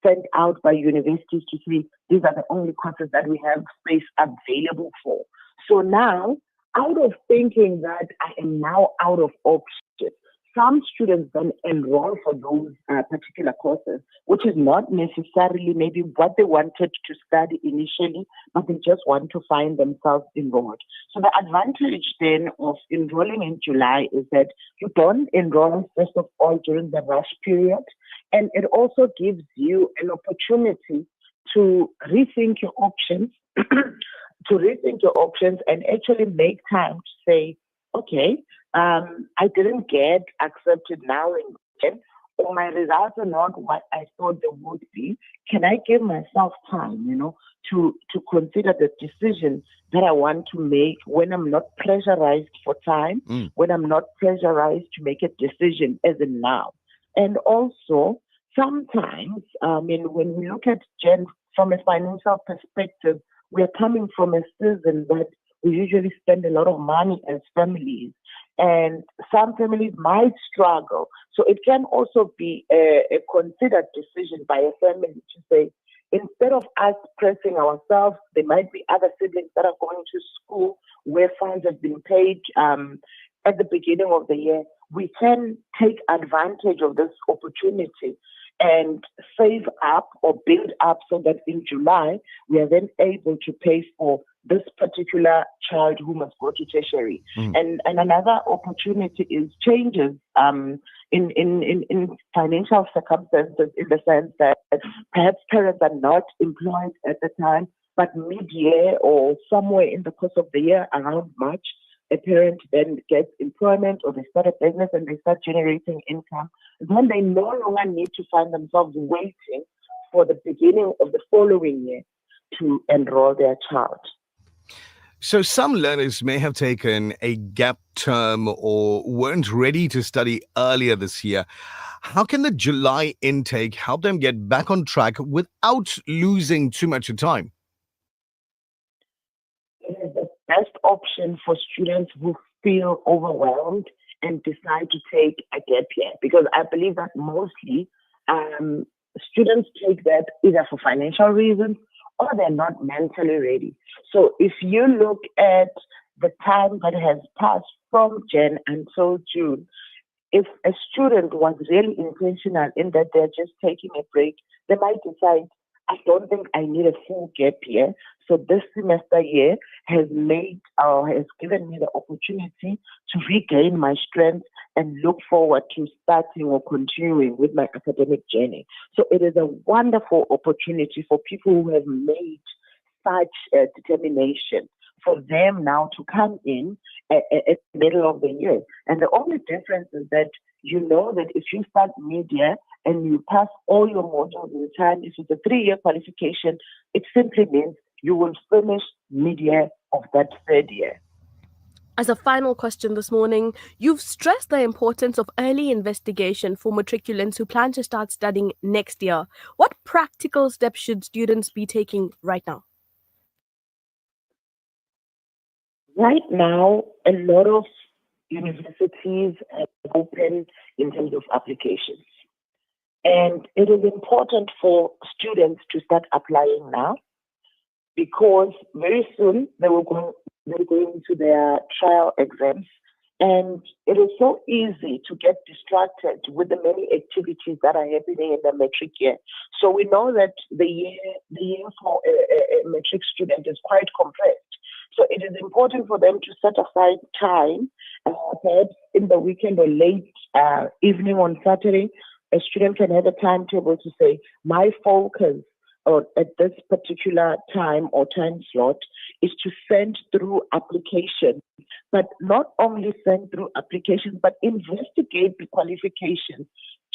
sent out by universities to say these are the only courses that we have space available for. So now, out of thinking that I am now out of options, some students then enroll for those particular courses, which is not necessarily maybe what they wanted to study initially, but they just want to find themselves enrolled. So the advantage then of enrolling in July is that you don't enroll, first of all, during the rush period, and it also gives you an opportunity to rethink your options, and actually make time to say, okay, I didn't get accepted now in Jan, or my results are not what I thought they would be. Can I give myself time, to consider the decision that I want to make when I'm not pressurized for time, when I'm not pressurized to make a decision as in now. And also, sometimes, when we look at Jan from a financial perspective, we are coming from a season that we usually spend a lot of money as families, and some families might struggle. So it can also be a considered decision by a family to say, instead of us pressing ourselves, there might be other siblings that are going to school where funds have been paid at the beginning of the year. We can take advantage of this opportunity and save up or build up so that in July, we are then able to pay for this particular child who must go to tertiary. And another opportunity is changes in financial circumstances, in the sense that perhaps parents are not employed at the time, but mid-year or somewhere in the course of the year around March, a parent then gets employment or they start a business and they start generating income. Then they no longer need to find themselves waiting for the beginning of the following year to enroll their child. So some learners may have taken a gap term or weren't ready to study earlier this year. How can the July intake help them get back on track without losing too much of time? It is the best option for students who feel overwhelmed and decide to take a gap year, because I believe that mostly students take that either for financial reasons or they're not mentally ready. So if you look at the time that has passed from Jan until June, if a student was really intentional in that they're just taking a break, they might decide, I don't think I need a full gap year. So this semester year has given me the opportunity to regain my strength and look forward to starting or continuing with my academic journey. So it is a wonderful opportunity for people who have made such determination for them now to come in at the middle of the year. And the only difference is that you know that if you start mid-year and you pass all your modules in time, if it's a 3-year qualification, it simply means you will finish mid-year of that 3rd year. As a final question this morning, you've stressed the importance of early investigation for matriculants who plan to start studying next year. What practical steps should students be taking right now? Right now, a lot of universities are open in terms of applications. And it is important for students to start applying now, because very soon they're going into their trial exams. And it is so easy to get distracted with the many activities that are happening in the matric year. So we know that the year for a matric student is quite compressed. So it is important for them to set aside time, perhaps in the weekend or late evening on Saturday. A student can have a timetable to say, my focus or at this particular time or time slot is to send through applications, but not only send through applications, but investigate the qualifications.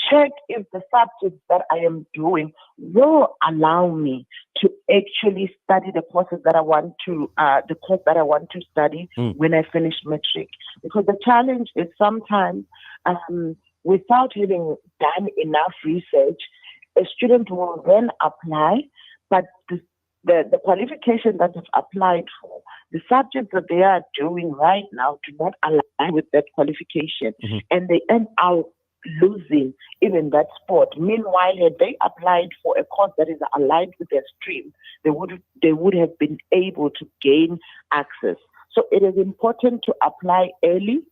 Check if the subjects that I am doing will allow me to actually study the courses that I want to, the course that I want to study when I finish matric. Because the challenge is sometimes without having done enough research, a student will then apply, but the qualification that they've applied for, the subjects that they are doing right now do not align with that qualification, and they end up losing even that sport. Meanwhile, had they applied for a course that is aligned with their stream, they would have been able to gain access. So it is important to apply early,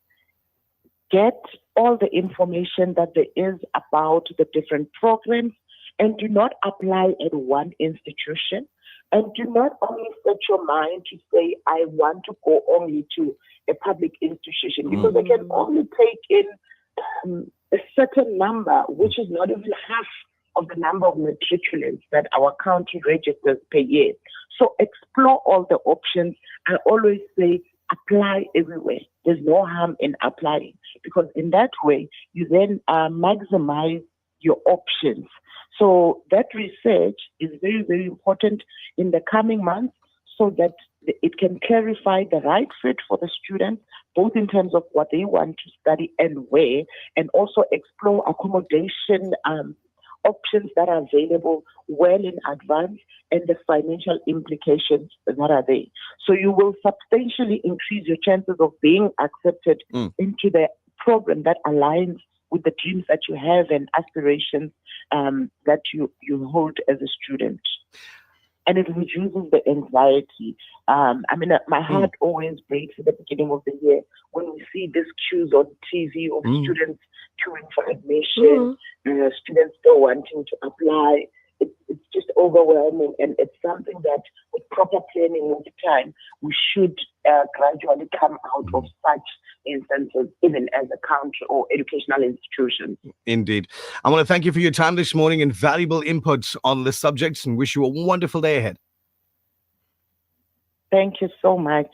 get all the information that there is about the different programs, and do not apply at one institution. And do not only set your mind to say, I want to go only to a public institution, because they can only take in a certain number, which is not even half of the number of matriculants that our country registers per year. So explore all the options. I always say, apply everywhere. There's no harm in applying, because in that way, you then maximize your options. So that research is very, very important in the coming months, so that it can clarify the right fit for the students, both in terms of what they want to study and where, and also explore accommodation options that are available well in advance and the financial implications that are there. So you will substantially increase your chances of being accepted into the program that aligns with the dreams that you have and aspirations that you hold as a student. And it reduces the anxiety. My heart always breaks at the beginning of the year when we see these queues on TV of students queuing for admission, students still wanting to apply. It's just overwhelming, and it's something that with proper planning over time, we should gradually come out of such instances, even as a country or educational institutions. Indeed. I want to thank you for your time this morning and valuable inputs on the subjects, and wish you a wonderful day ahead. Thank you so much.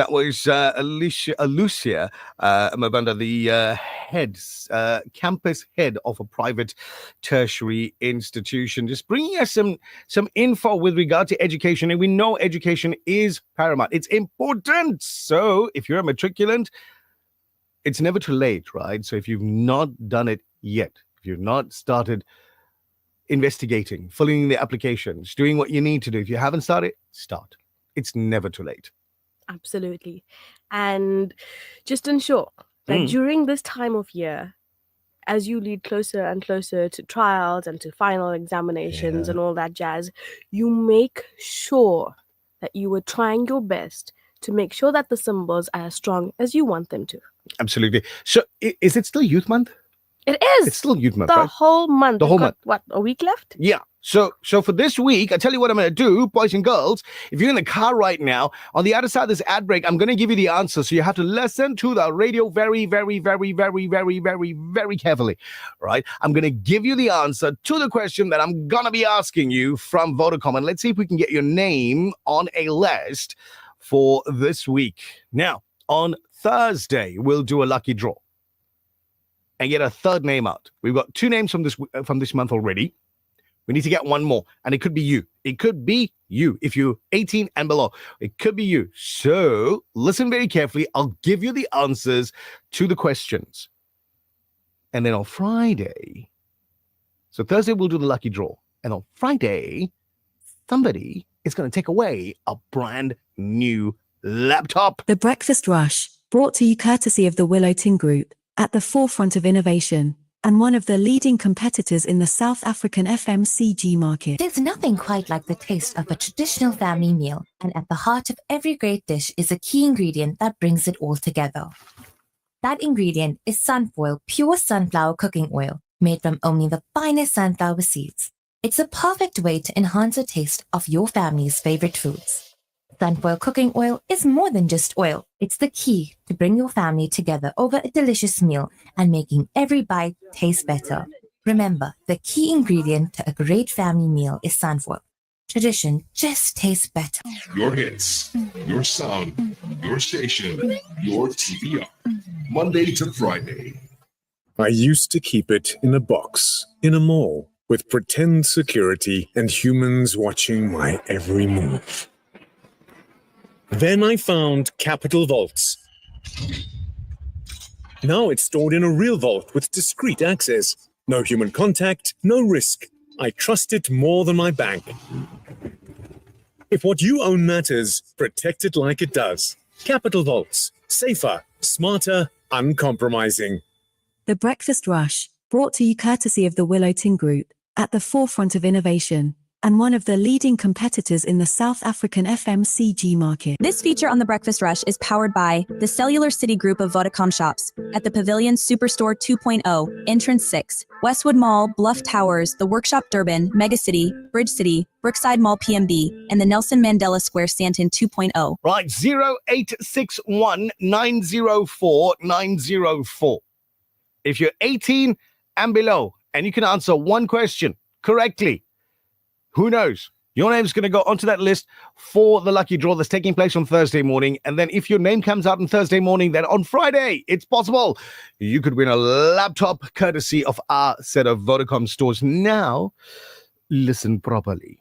That was Lucia Mabanda, the campus head of a private tertiary institution, just bringing us some info with regard to education. And we know education is paramount. It's important. So if you're a matriculant, it's never too late, right? So if you've not done it yet, if you've not started investigating, filling in the applications, doing what you need to do, if you haven't started, start. It's never too late. Absolutely. And just ensure that during this time of year, as you lead closer and closer to trials and to final examinations and all that jazz, you make sure that you are trying your best to make sure that the symbols are as strong as you want them to. Absolutely. So is it still Youth Month? It is. It's still Youth Month, the right? whole month. The whole We've got, month. What, a week left? Yeah. So for this week, I tell you what I'm going to do, boys and girls. If you're in the car right now, on the other side of this ad break, I'm going to give you the answer. So you have to listen to the radio very, very, very, very, very, very, very carefully, right? I'm going to give you the answer to the question that I'm going to be asking you from Vodacom. And let's see if we can get your name on a list for this week. Now, on Thursday, we'll do a lucky draw and get a third name out. We've got 2 names from this month already. We need to get one more, and it could be you. It could be you if you're 18 and below. It could be you. So listen very carefully. I'll give you the answers to the questions. And then on Friday, so Thursday we'll do the lucky draw. And on Friday, somebody is going to take away a brand new laptop. The Breakfast Rush, brought to you courtesy of the Willow Tin Group, at the forefront of innovation and one of the leading competitors in the South African FMCG market. There's nothing quite like the taste of a traditional family meal, and at the heart of every great dish is a key ingredient that brings it all together. That ingredient is Sunfoil pure sunflower cooking oil, made from only the finest sunflower seeds. It's a perfect way to enhance the taste of your family's favorite foods. Sunfoil cooking oil is more than just oil. It's the key to bring your family together over a delicious meal and making every bite taste better. Remember, the key ingredient to a great family meal is Sunfoil. Tradition just tastes better. Your hits, your sound, your station, your TVR. Monday to Friday. I used to keep it in a box, in a mall, with pretend security and humans watching my every move. Then I found Capital Vaults. Now it's stored in a real vault with discreet access. No human contact, no risk. I trust it more than my bank. If what you own matters, protect it like it does. Capital Vaults. Safer, smarter, uncompromising. The Breakfast Rush, brought to you courtesy of the Willow Tin Group, at the forefront of innovation and one of the leading competitors in the South African FMCG market. This feature on The Breakfast Rush is powered by the Cellular City Group of Vodacom shops at the Pavilion Superstore 2.0, Entrance 6, Westwood Mall, Bluff Towers, the Workshop Durban, Megacity, Bridge City, Brookside Mall PMB, and the Nelson Mandela Square Stanton 2.0. Right, 0861 904 904. If you're 18 and below, and you can answer one question correctly, who knows? Your name's going to go onto that list for the lucky draw that's taking place on Thursday morning. And then if your name comes out on Thursday morning, then on Friday, it's possible you could win a laptop courtesy of our set of Vodacom stores. Now, listen properly.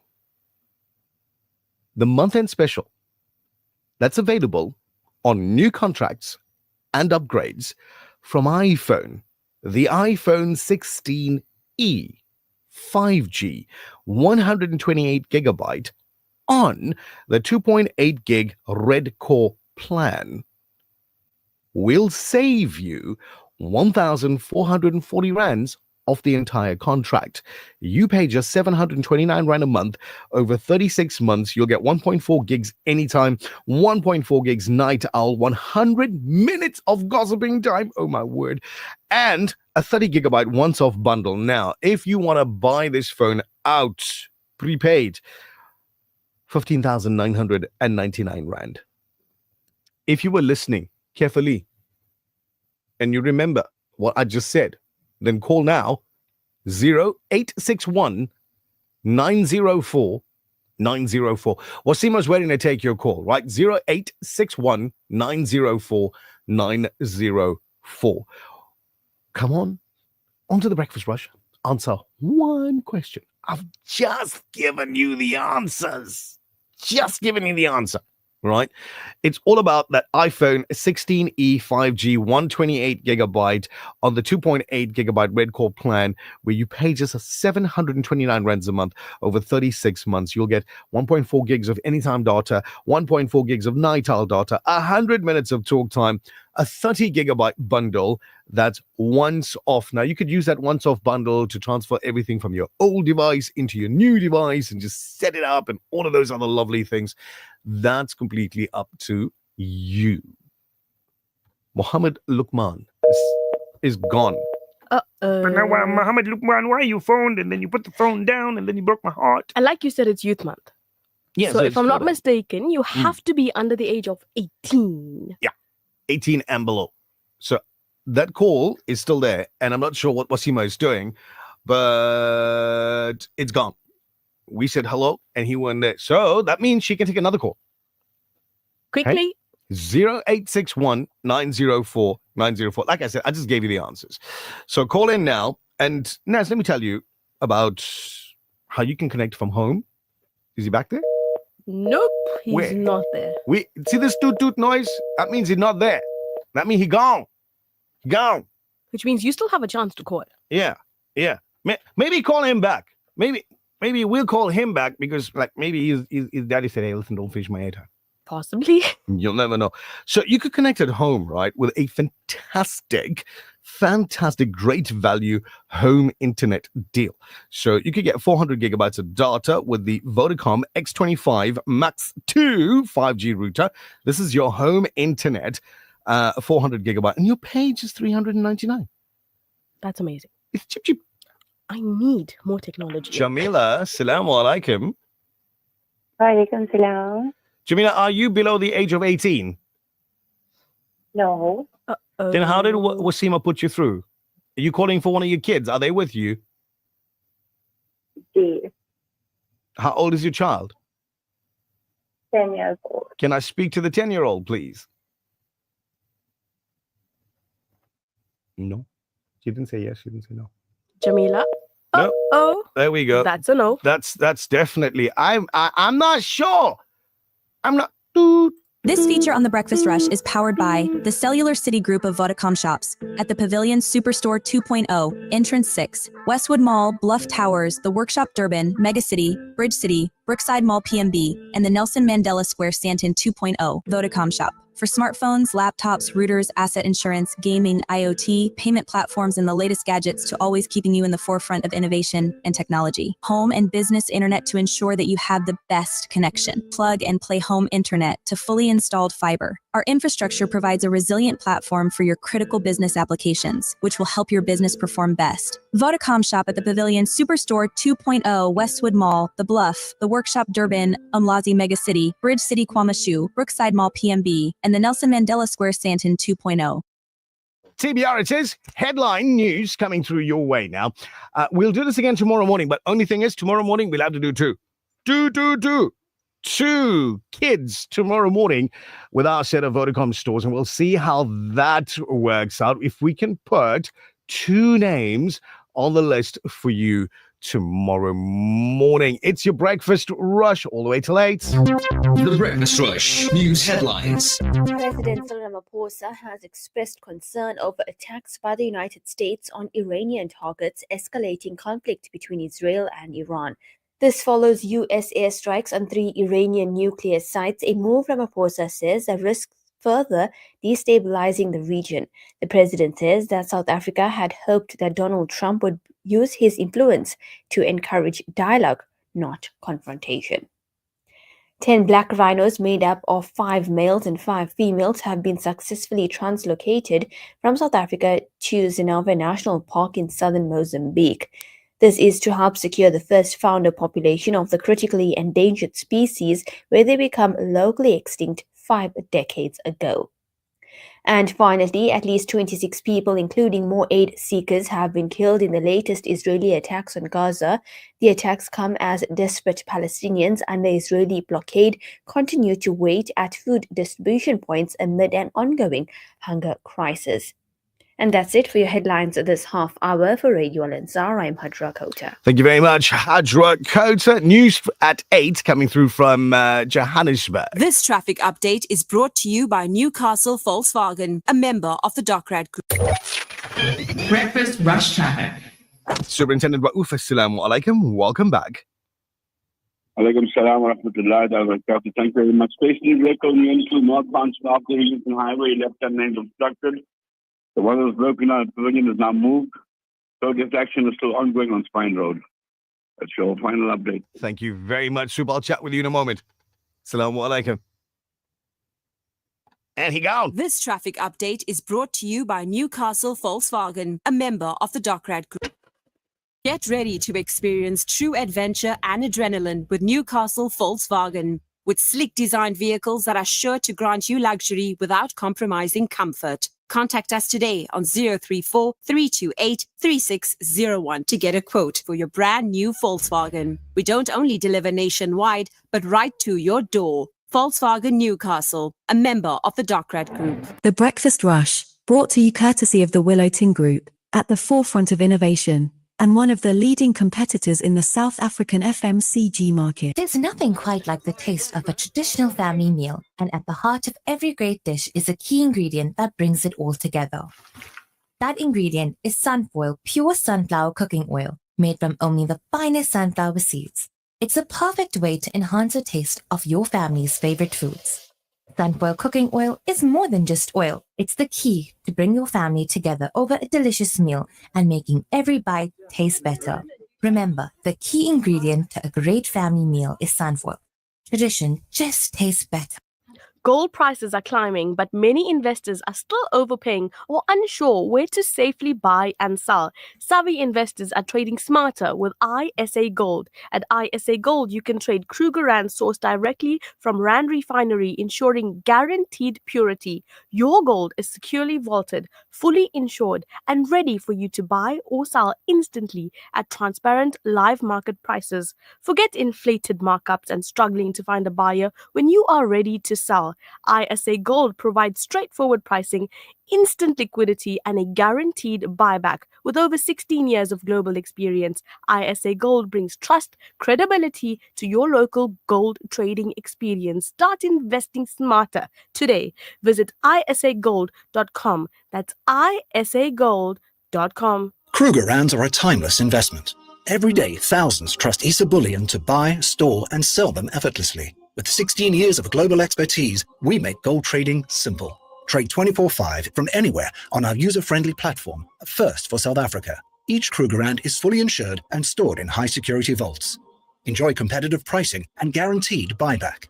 The month-end special that's available on new contracts and upgrades from iPhone, the iPhone 16e, 5G, 128 gigabyte on the 2.8 gig Red Core plan will save you 1,440 rands off the entire contract. You pay just 729 rand a month. Over 36 months, you'll get 1.4 gigs anytime, 1.4 gigs night owl, 100 minutes of gossiping time, oh my word, and a 30 gigabyte once-off bundle. Now, if you want to buy this phone out, prepaid, 15,999 rand. If you were listening carefully and you remember what I just said, then call now 0861 904 904. Wasima's ready to take your call, right? 0861 904 904. Come on to the Breakfast Rush. Answer one question. I've just given you the answers. Just given you the answer, right? It's all about that iPhone 16e 5G 128 gigabyte on the 2.8 gigabyte red core plan, where you pay just 729 rands a month over 36 months. You'll get 1.4 gigs of anytime data, 1.4 gigs of Nichal data, 100 minutes of talk time, a 30 gigabyte bundle that's once off. Now, you could use that once off bundle to transfer everything from your old device into your new device and just set it up and all of those other lovely things. That's completely up to you. Muhammad Lukman is gone. Uh-oh. But now, Muhammad Lukman, why you phoned and then you put the phone down and then you broke my heart? And like you said, it's Youth Month. Yes, so if I'm not whatever. mistaken, you have to be under the age of 18. Yeah, 18 and below. So that call is still there, and I'm not sure what Wasima is doing, but it's gone. We said hello, and he went there. So that means she can take another call. Quickly. 0861 904 904. Like I said, I just gave you the answers. So call in now. And Naz, let me tell you about how you can connect from home. Is he back there? Nope, he's Where? not there. We see this toot noise? That means he's not there. That means he gone. Gone. Which means you still have a chance to call. Yeah. Maybe call him back. Maybe we'll call him back because, like, maybe his daddy said, "Hey, listen, don't fish my head." Possibly. You'll never know. So you could connect at home, right, with a fantastic, great value home internet deal. So you could get 400 gigabytes of data with the Vodacom X25 Max 2 5G router. This is your home internet, 400 gigabyte, and your page is 399. That's amazing. It's cheap. I need more technology. Jamila, salamu alaikum. Walaikum salam. Jamila, are you below the age of 18? No. Then how did Wasima put you through? Are you calling for one of your kids? Are they with you? Yes. How old is your child? 10 years old. Can I speak to the 10-year-old, please? No. She didn't say yes. She didn't say no. Jamila? No. Oh. There we go. That's a no. That's definitely. I'm not sure. I'm not. This feature on The Breakfast Rush is powered by the Cellular City Group of Vodacom shops at the Pavilion Superstore 2.0, Entrance 6, Westwood Mall, Bluff Towers, The Workshop Durban, Megacity, Bridge City, Brookside Mall PMB, and the Nelson Mandela Square Stanton 2.0, Vodacom shop. For smartphones, laptops, routers, asset insurance, gaming, IoT, payment platforms, and the latest gadgets to always keeping you in the forefront of innovation and technology. Home and business internet to ensure that you have the best connection. Plug and play home internet to fully installed fiber. Our infrastructure provides a resilient platform for your critical business applications, which will help your business perform best. Vodacom shop at the Pavilion Superstore 2.0, Westwood Mall, The Bluff, The Workshop Durban, Umlazi Megacity, Bridge City Kwamashu, Brookside Mall PMB, and the Nelson Mandela Square Stanton 2.0. TBR, it is headline news coming through your way now. We'll do this again tomorrow morning, but only thing is, tomorrow morning we'll have to do two kids tomorrow morning with our set of Vodacom stores, and we'll see how that works out. If we can put two names on the list for you tomorrow morning. It's your Breakfast Rush all the way till 8. The Breakfast Rush News Headlines. President Cyril Ramaphosa has expressed concern over attacks by the United States on Iranian targets, escalating conflict between Israel and Iran. This follows U.S. airstrikes on 3 Iranian nuclear sites, a move Ramaphosa says that risks further destabilizing the region. The president says that South Africa had hoped that Donald Trump would use his influence to encourage dialogue, not confrontation. 10 black rhinos made up of 5 males and 5 females have been successfully translocated from South Africa to Zinove National Park in southern Mozambique. This is to help secure the first founder population of the critically endangered species, where they become locally extinct 5 decades ago. And finally, at least 26 people, including more aid seekers, have been killed in the latest Israeli attacks on Gaza. The attacks come as desperate Palestinians under Israeli blockade continue to wait at food distribution points amid an ongoing hunger crisis. And that's it for your headlines this half hour. For Radio Al Ansar, I'm Hadra Kota. Thank you very much, Hadra Kota. News at 8 coming through from Johannesburg. This traffic update is brought to you by Newcastle Volkswagen, a member of the Dockrad Group. Breakfast rush traffic. Superintendent Rauf, assalamu alaikum. Welcome back. Alaikum salam wa rahmatullahi wa barakatuh. Thank you very much. Especially vehicle near to northbound off the Houston Highway, left-hand lane obstructed. The one that was broken out, the pavilion is now moved. So this action is still ongoing on Spine Road. That's your final update. Thank you very much, Super. I'll chat with you in a moment. Assalamu alaikum. And he gone. This traffic update is brought to you by Newcastle Volkswagen, a member of the Dockrad Group. Get ready to experience true adventure and adrenaline with Newcastle Volkswagen. With sleek designed vehicles that are sure to grant you luxury without compromising comfort. Contact us today on 034 328 3601 to get a quote for your brand new Volkswagen. We don't only deliver nationwide, but right to your door. Volkswagen Newcastle, a member of the Dockrad Group. The Breakfast Rush, brought to you courtesy of the Willow Tin Group, at the forefront of innovation, and one of the leading competitors in the South African FMCG market. There's nothing quite like the taste of a traditional family meal, and at the heart of every great dish is a key ingredient that brings it all together. That ingredient is Sunfoil pure sunflower cooking oil, made from only the finest sunflower seeds. It's a perfect way to enhance the taste of your family's favorite foods. Sunfoil cooking oil is more than just oil. It's the key to bring your family together over a delicious meal and making every bite taste better. Remember, the key ingredient to a great family meal is sunfoil. Tradition just tastes better. Gold prices are climbing, but many investors are still overpaying or unsure where to safely buy and sell. Savvy investors are trading smarter with ISA Gold. At ISA Gold, you can trade Kruger Rand sourced directly from Rand Refinery, ensuring guaranteed purity. Your gold is securely vaulted, fully insured, and ready for you to buy or sell instantly at transparent live market prices. Forget inflated markups and struggling to find a buyer when you are ready to sell. ISA Gold provides straightforward pricing, instant liquidity, and a guaranteed buyback. With over 16 years of global experience, ISA Gold brings trust, credibility to your local gold trading experience. Start investing smarter today. Visit isagold.com. That's isagold.com. Kruger Rands are a timeless investment. Every day, thousands trust ISA Bullion to buy, store, and sell them effortlessly. With 16 years of global expertise, we make gold trading simple. Trade 24/5 from anywhere on our user-friendly platform, a first for South Africa. Each Kruger Rand is fully insured and stored in high-security vaults. Enjoy competitive pricing and guaranteed buyback.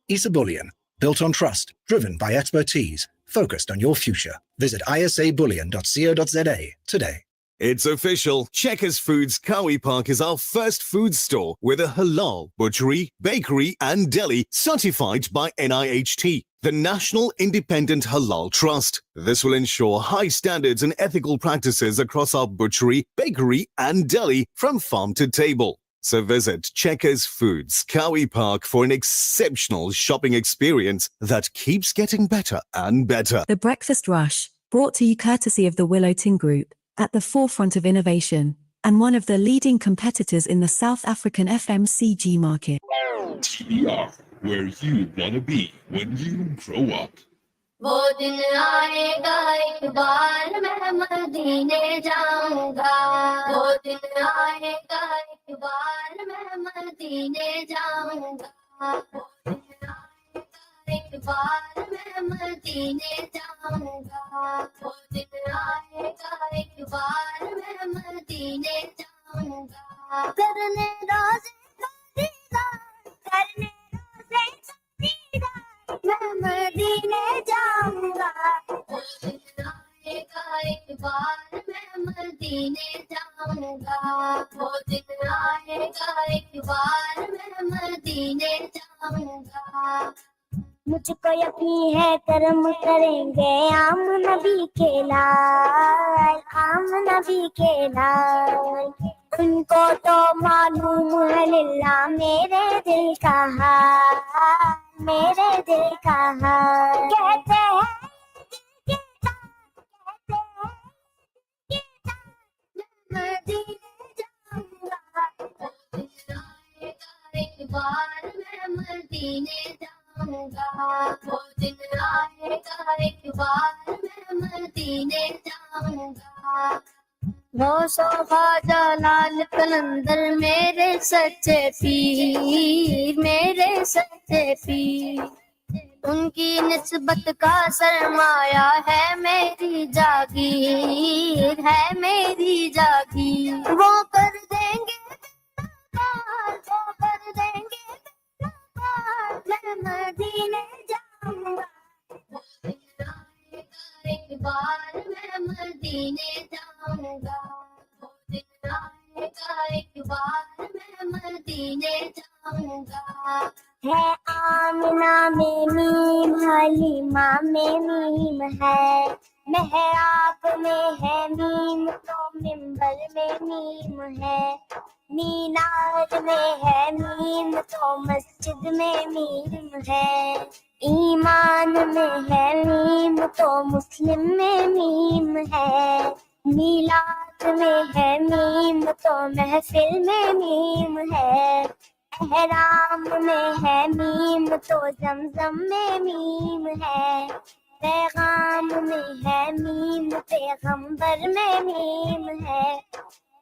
ISA Bullion, built on trust, driven by expertise, focused on your future. Visit isabullion.co.za today. It's official. Checkers Foods Kawi Park is our first food store with a halal butchery, bakery, and deli certified by NIHT, the National Independent Halal Trust. This will ensure high standards and ethical practices across our butchery, bakery, and deli from farm to table. So visit Checkers Foods Kawi Park for an exceptional shopping experience that keeps getting better and better. The Breakfast Rush, brought to you courtesy of the Willow Tin Group, at the forefront of innovation, and one of the leading competitors in the South African FMCG market. TBR, where you want to be when you grow up. वो दिन आएगा एक बार मैं मदीने जाऊंगा वो दिन आएगा एक बार मैं मदीने जाऊंगा वो दिन आएगा एक बार मैं मदीने जाऊंगा वो दिन आएगा एक बार मैं मदीने जाऊंगा करने रोज़े का दीदार करने रोज़े का दीदार मैं मदीने जाऊंगा वो दिन आएगा एक बार मैं मदीने जाऊंगा वो दिन आएगा एक बार मैं मदीने जाऊंगा मुझको यकीन है कर्म करेंगे आम नबी के लाल, आम नबी के लाल। उनको तो मालूम है लिल्ला मेरे दिल का हाल, मेरे दिल का हाल। कहते हैं मदीने जाऊंगा, एक बार मैं मदीने जाऊंगा, वो दिन आएगा एक बार मैं मदीने जाऊंगा। वो सोफा जलाल कलंदर मेरे सच्चे पीर, मेरे सच्चे पीर। उनकी निस्बत का सरमाया है मेरी जागीर, है मेरी जागीर। वो कर देंगे पार, वो कर देंगे पार, मैं मदीने जाऊंगा। वो दिन आएगा एक बार मैं मदीने जाऊंगा, वो दिन आएगा एक बार मैं मदीने जाऊंगा। है आमिना में मीम, हलीमा में मीम है, महराब में है मीम तो मिंबर में मीम है, मीनार में है मीम तो मस्जिद में मीम है, ईमान में है मीम तो मुस्लिम में मीम है, मीलाद में है मीम तो महफिल में मीम है, एहराम में है मीम तो जमजम में मीम है, पैगाम में है मीम पैगंबर में मीम है,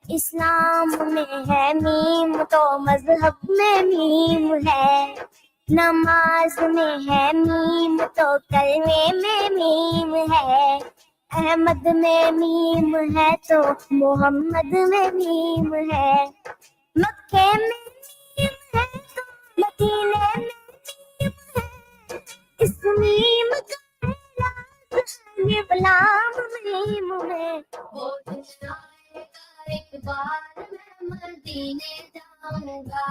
इस्लाम में है मीम तो मजहब में मीम है, नमाज में है मीम तो कलमे में मीम है, अहमद में मीम है तो मोहम्मद में मीम है, मक्के में मीम है तो मदीने में मीम है, इस मीम का इलाज ये गुलाम मीम में। वो दिन आएगा एक बार मैं मदीने जाऊंगा,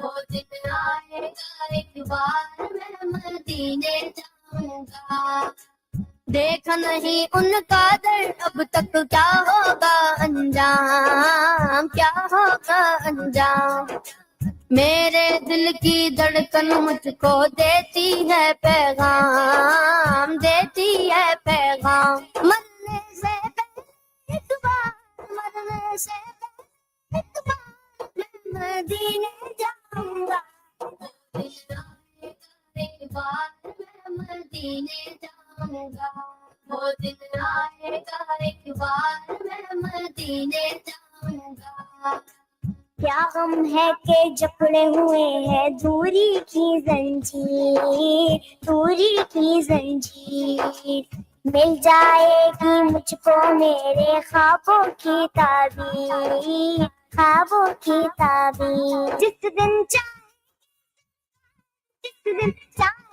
वो दिन आएगा एक बार मैं मदीने जाऊंगा। देखा नहीं उनका दर अब तक क्या होगा अंजाम, क्या होगा अंजाम। मेरे दिल की धड़कन मुझको देती है पैगाम, देती है पैगाम। मरने से पहले एक बार, मरने से पहले एक बार मैं मदीने जाऊंगा, एक बार मैं मदीने जाऊंगा, वो दिन आएगा एक बार मैं मदीने जाऊंगा। क्या गम है कि जकड़े हुए हैं दूरी की जंजीर, दूरी की जंजीर। मिल जाएगी मुझको मेरे ख्वाबों की ताबीर, ख्वाबों की ताबीर। जिस दिन चाहे, जिस दिन चाहे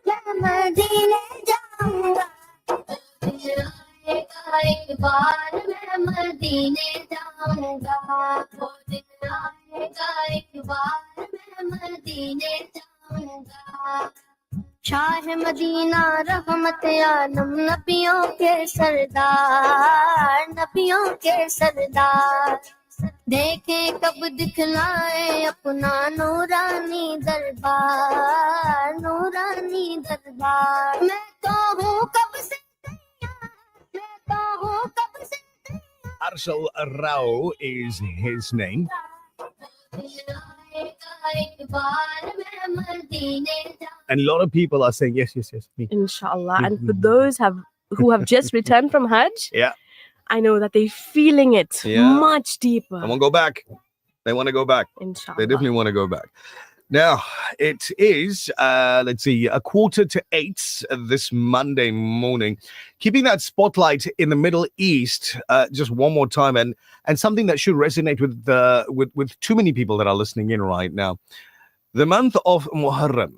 मैं मदीने जाऊंगा, एक बार मैं मदीने जाऊंगा, वो दिन आएगा एक बार मैं मदीने जाऊंगा। शाह मदीना रहमत आलम नबियों के सरदार, नबियों के सरदार। देखे कब दिखलाए अपना नूरानी दरबार, नूरानी दरबार। मैं तो हूँ कब से तैयार, मैं तो हूँ कब से Arshal Rao is his name. And a lot of people are saying, yes, yes, yes. Me. Inshallah. And for those who have just returned from Hajj, Yeah. I know that they're feeling it Yeah. much deeper. I want to go back. They want to go back. Inshallah. They definitely want to go back. Now, it is, let's see, 7:45 this Monday morning. Keeping that spotlight in the Middle East just one more time, and something that should resonate with too many people that are listening in right now. The month of Muharram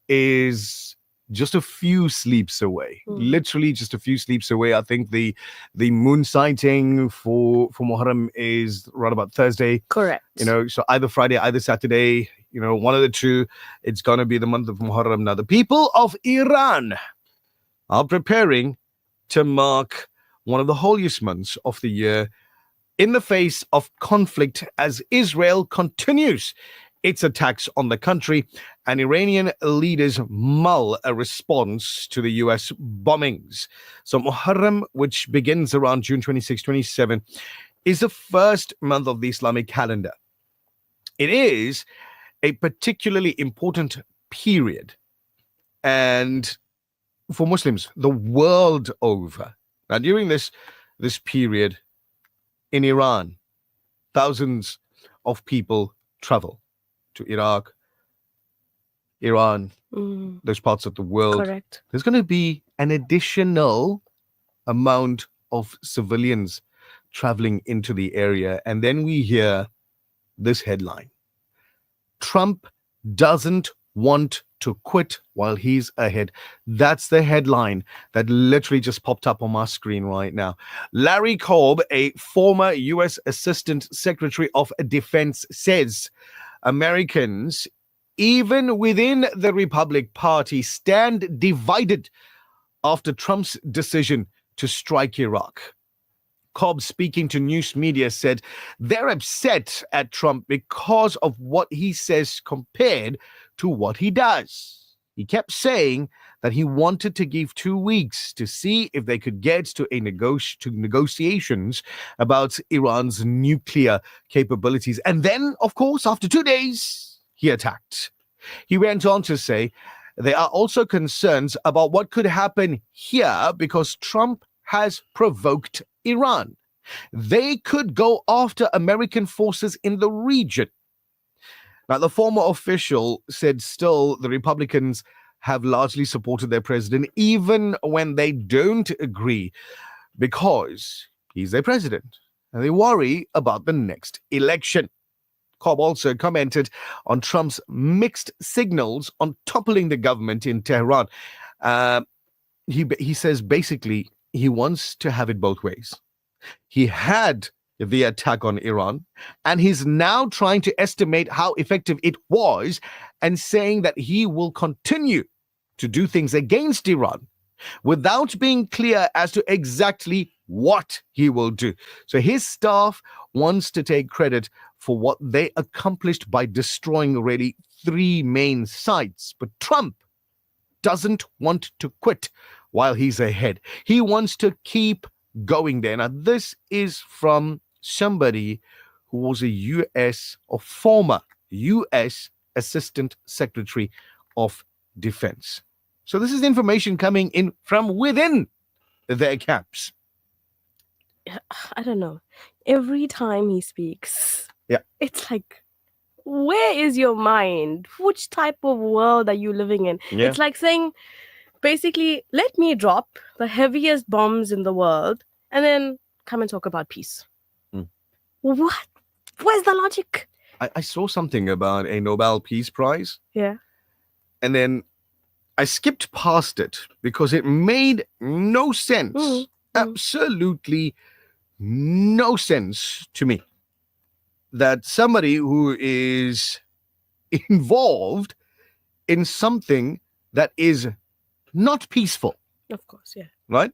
is just a few sleeps away. Literally just a few sleeps away. I think the moon sighting for Muharram is right about Thursday. Correct. So either Friday, either Saturday. one of the two. It's going to be the month of Muharram. Now, the people of Iran are preparing to mark one of the holiest months of the year in the face of conflict as Israel continues its attacks on the country and Iranian leaders mull a response to the US bombings. So Muharram, which begins around June 26, 27, is the first month of the Islamic calendar. It is a particularly important period, and for Muslims the world over. Now, during this period in Iran, thousands of people travel to Iraq, Iran, those parts of the world. Correct. There's going to be an additional amount of civilians traveling into the area. And then we hear this headline: Trump doesn't want to quit while he's ahead. That's the headline that literally just popped up on my screen right now. Larry Kolb, a former U.S. Assistant Secretary of Defense, says Americans, even within the Republican Party, stand divided after Trump's decision to strike Iraq. Cobb, speaking to news media, said they're upset at Trump because of what he says compared to what he does. He kept saying that he wanted to give 2 weeks to see if they could get to negotiations about Iran's nuclear capabilities. And then, of course, after 2 days, he attacked. He went on to say there are also concerns about what could happen here because Trump has provoked Iran. They could go after American forces in the region. Now, the former official said still the Republicans have largely supported their president, even when they don't agree, because he's their president, and they worry about the next election. Cobb also commented on Trump's mixed signals on toppling the government in Tehran. He says basically he wants to have it both ways. He had the attack on Iran, and he's now trying to estimate how effective it was and saying that he will continue to do things against Iran without being clear as to exactly what he will do. So his staff wants to take credit for what they accomplished by destroying really 3 main sites. But Trump doesn't want to quit while he's ahead. He wants to keep going there. Now, this is from somebody who was a U.S. or former U.S. Assistant Secretary of Defense. So this is information coming in from within their camps. I don't know. Every time he speaks, yeah, it's like, where is your mind? Which type of world are you living in? Yeah. It's like saying, basically, let me drop the heaviest bombs in the world and then come and talk about peace. What? Where's the logic? I saw something about a Nobel Peace Prize, Yeah. and then I skipped past it because it made no sense. Absolutely no sense to me that somebody who is involved in something that is not peaceful, Of course, yeah. right?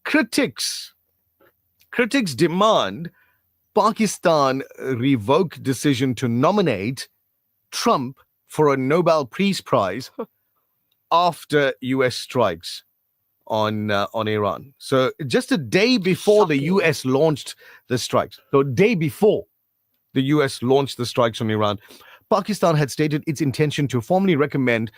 Critics demand Pakistan revoke decision to nominate Trump for a Nobel Peace Prize after U.S. strikes on Iran. So just a day before the U.S. launched the strikes, so day before the U.S. launched the strikes on Iran, Pakistan had stated its intention to formally recommend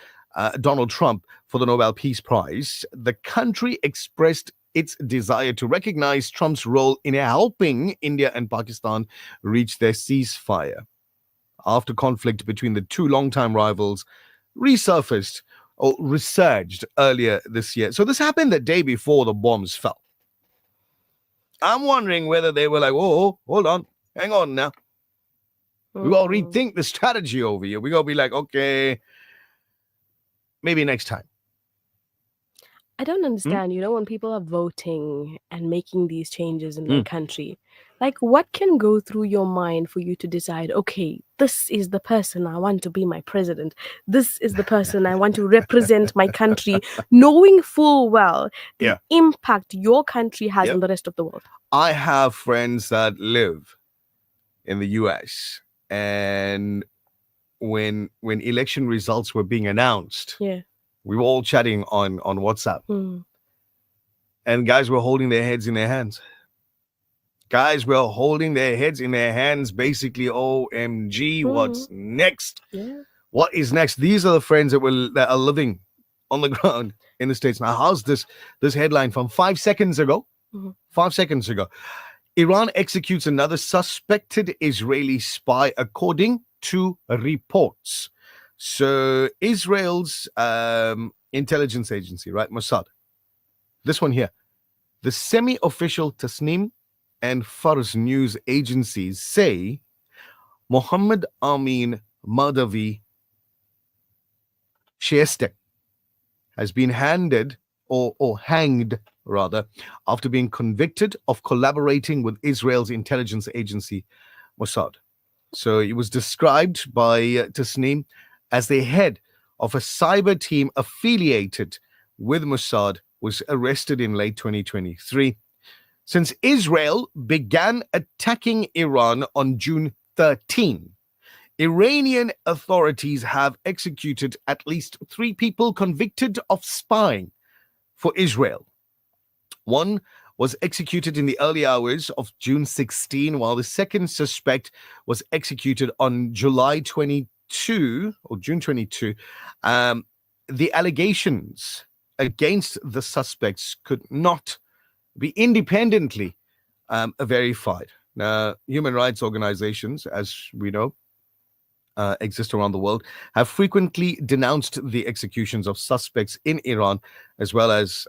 Donald Trump for the Nobel Peace Prize. The country expressed its desire to recognize Trump's role in helping India and Pakistan reach their ceasefire after conflict between the two longtime rivals resurfaced or resurged earlier this year. So this happened the day before the bombs fell. I'm wondering whether they were like, oh, hold on, hang on now. We got to rethink the strategy over here. We got to be like, okay, maybe next time. I don't understand, when people are voting and making these changes in their country, like what can go through your mind for you to decide, okay, this is the person I want to be my president. This is the person I want to represent my country, knowing full well the impact your country has on the rest of the world. I have friends that live in the US, and when election results were being announced, we were all chatting on WhatsApp, and guys were holding their heads in their hands. Guys were holding their heads in their hands, basically, OMG, what's next? What is next? These are the friends that are living on the ground in the States. Now, how's this headline from 5 seconds ago? 5 seconds ago. Iran executes another suspected Israeli spy, according to reports. So Israel's intelligence agency, right, Mossad, this one here, the semi-official Tasnim and Fars news agencies say Mohammed Amin Madavi Shiestek has been hanged rather, after being convicted of collaborating with Israel's intelligence agency, Mossad. So he was described by Tasnim as the head of a cyber team affiliated with Mossad, was arrested in late 2023. Since Israel began attacking Iran on June 13, Iranian authorities have executed at least 3 people convicted of spying for Israel. One was executed in the early hours of June 16, while the second suspect was executed on July 22 or June 22. The allegations against the suspects could not be independently verified. Now, human rights organizations, as we know, exist around the world, have frequently denounced the executions of suspects in Iran, as well as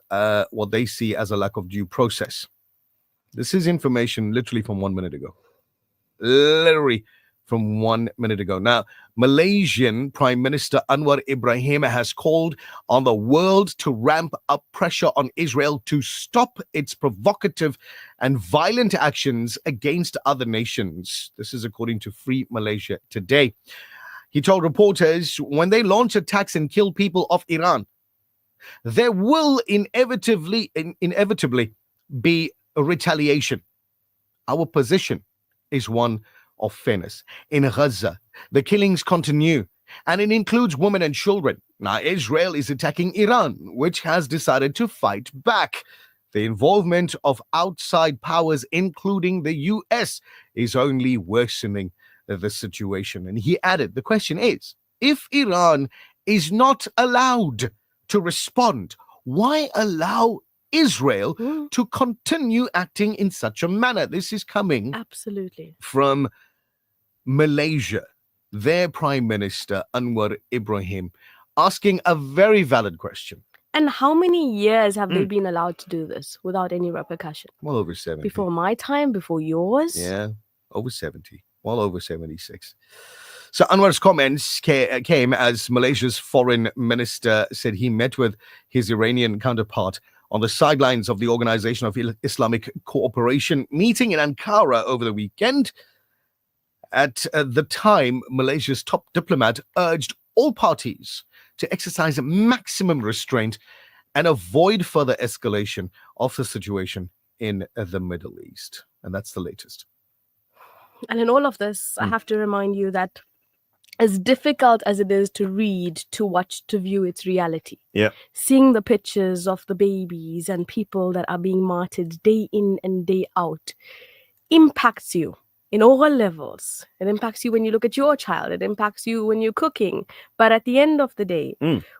what they see as a lack of due process. This is information literally from 1 minute ago. Literally from 1 minute ago. Now, Malaysian Prime Minister Anwar Ibrahim has called on the world to ramp up pressure on Israel to stop its provocative and violent actions against other nations. This is according to Free Malaysia Today. He told reporters, when they launch attacks and kill people of Iran, there will inevitably be a retaliation. Our position is one of fairness. In Gaza, the killings continue, and it includes women and children. Now, Israel is attacking Iran, which has decided to fight back. The involvement of outside powers, including the US, is only worsening the situation. And he added, the question is, if Iran is not allowed to respond, why allow Israel to continue acting in such a manner? This is coming absolutely from Malaysia, their Prime Minister Anwar Ibrahim, asking a very valid question. And how many years have they been allowed to do this without any repercussion? Well over 70. Before my time, before yours? Yeah, over 70. Well over 76. So Anwar's comments came as Malaysia's foreign minister said he met with his Iranian counterpart on the sidelines of the Organization of Islamic Cooperation meeting in Ankara over the weekend. At the time, Malaysia's top diplomat urged all parties to exercise maximum restraint and avoid further escalation of the situation in the Middle East. And that's the latest. And in all of this, I have to remind you that as difficult as it is to read, to watch, to view its reality, seeing the pictures of the babies and people that are being martyred day in and day out impacts you in all levels. It impacts you when you look at your child. It impacts you when you're cooking. But at the end of the day,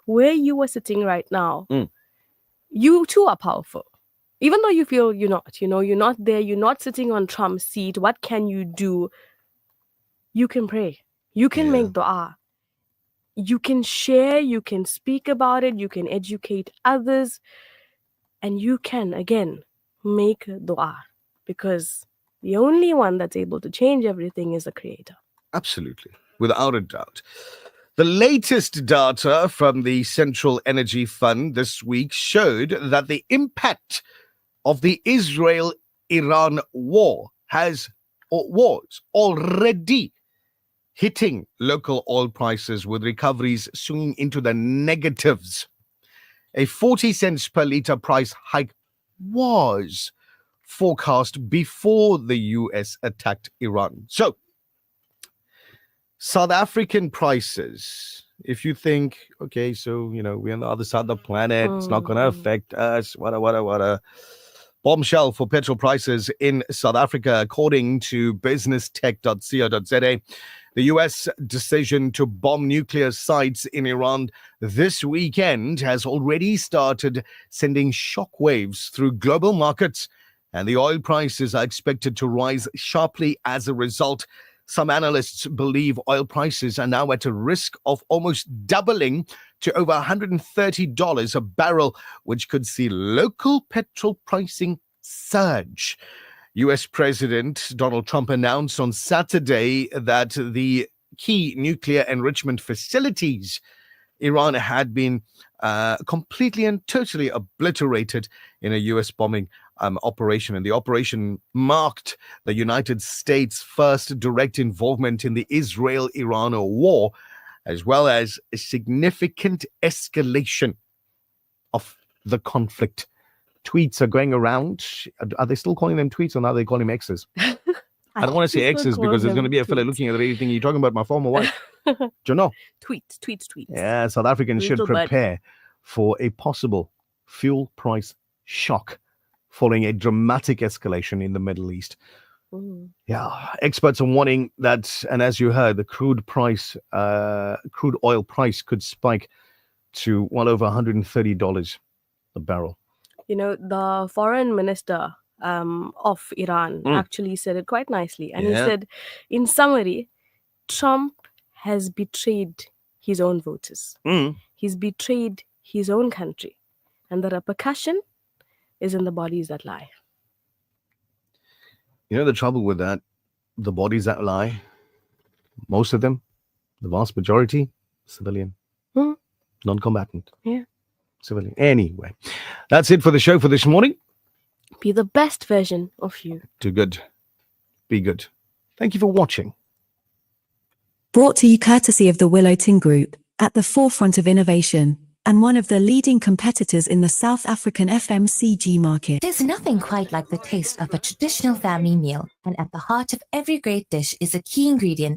where you are sitting right now, you too are powerful. Even though you feel you're not, you're not there, you're not sitting on Trump's seat, what can you do? You can pray. You can make dua. You can share, you can speak about it, you can educate others, and you can, again, make dua. Because the only one that's able to change everything is the Creator. Absolutely, without a doubt. The latest data from the Central Energy Fund this week showed that the impact of the Israel-Iran war was already hitting local oil prices, with recoveries swinging into the negatives. A 40 cents per litre price hike was forecast before the US attacked Iran. So, South African prices, if you think, okay, so, we're on the other side of the planet, it's not going to affect us, what a bombshell for petrol prices in South Africa, according to businesstech.co.za. The US decision to bomb nuclear sites in Iran this weekend has already started sending shockwaves through global markets, and the oil prices are expected to rise sharply as a result. Some analysts believe oil prices are now at a risk of almost doubling to over $130 a barrel, which could see local petrol pricing surge. US President Donald Trump announced on Saturday that the key nuclear enrichment facilities Iran had been completely and totally obliterated in a US bombing operation. And the operation marked the United States' first direct involvement in the Israel-Iran war, as well as a significant escalation of the conflict. Tweets are going around. Are they still calling them tweets, or now they call them X's? I don't want to say X's because there's going to be a fella looking at everything. You're talking about my former wife. Do you know? Tweets. Yeah, South Africans should prepare for a possible fuel price shock following a dramatic escalation in the Middle East. Yeah, experts are warning that, and as you heard, the crude oil price could spike to well over $130 a barrel. The foreign minister of Iran actually said it quite nicely. And he said, in summary, Trump has betrayed his own voters. He's betrayed his own country. And the repercussion is in the bodies that lie. The trouble with that, the bodies that lie, most of them, the vast majority, civilian, non-combatant. Yeah. Civilian. Anyway, that's it for the show for this morning. Be the best version of you. Do good. Be good. Thank you for watching. Brought to you courtesy of the Willow Tin Group, at the forefront of innovation, and one of the leading competitors in the South African FMCG market. There's nothing quite like the taste of a traditional family meal, and at the heart of every great dish is a key ingredient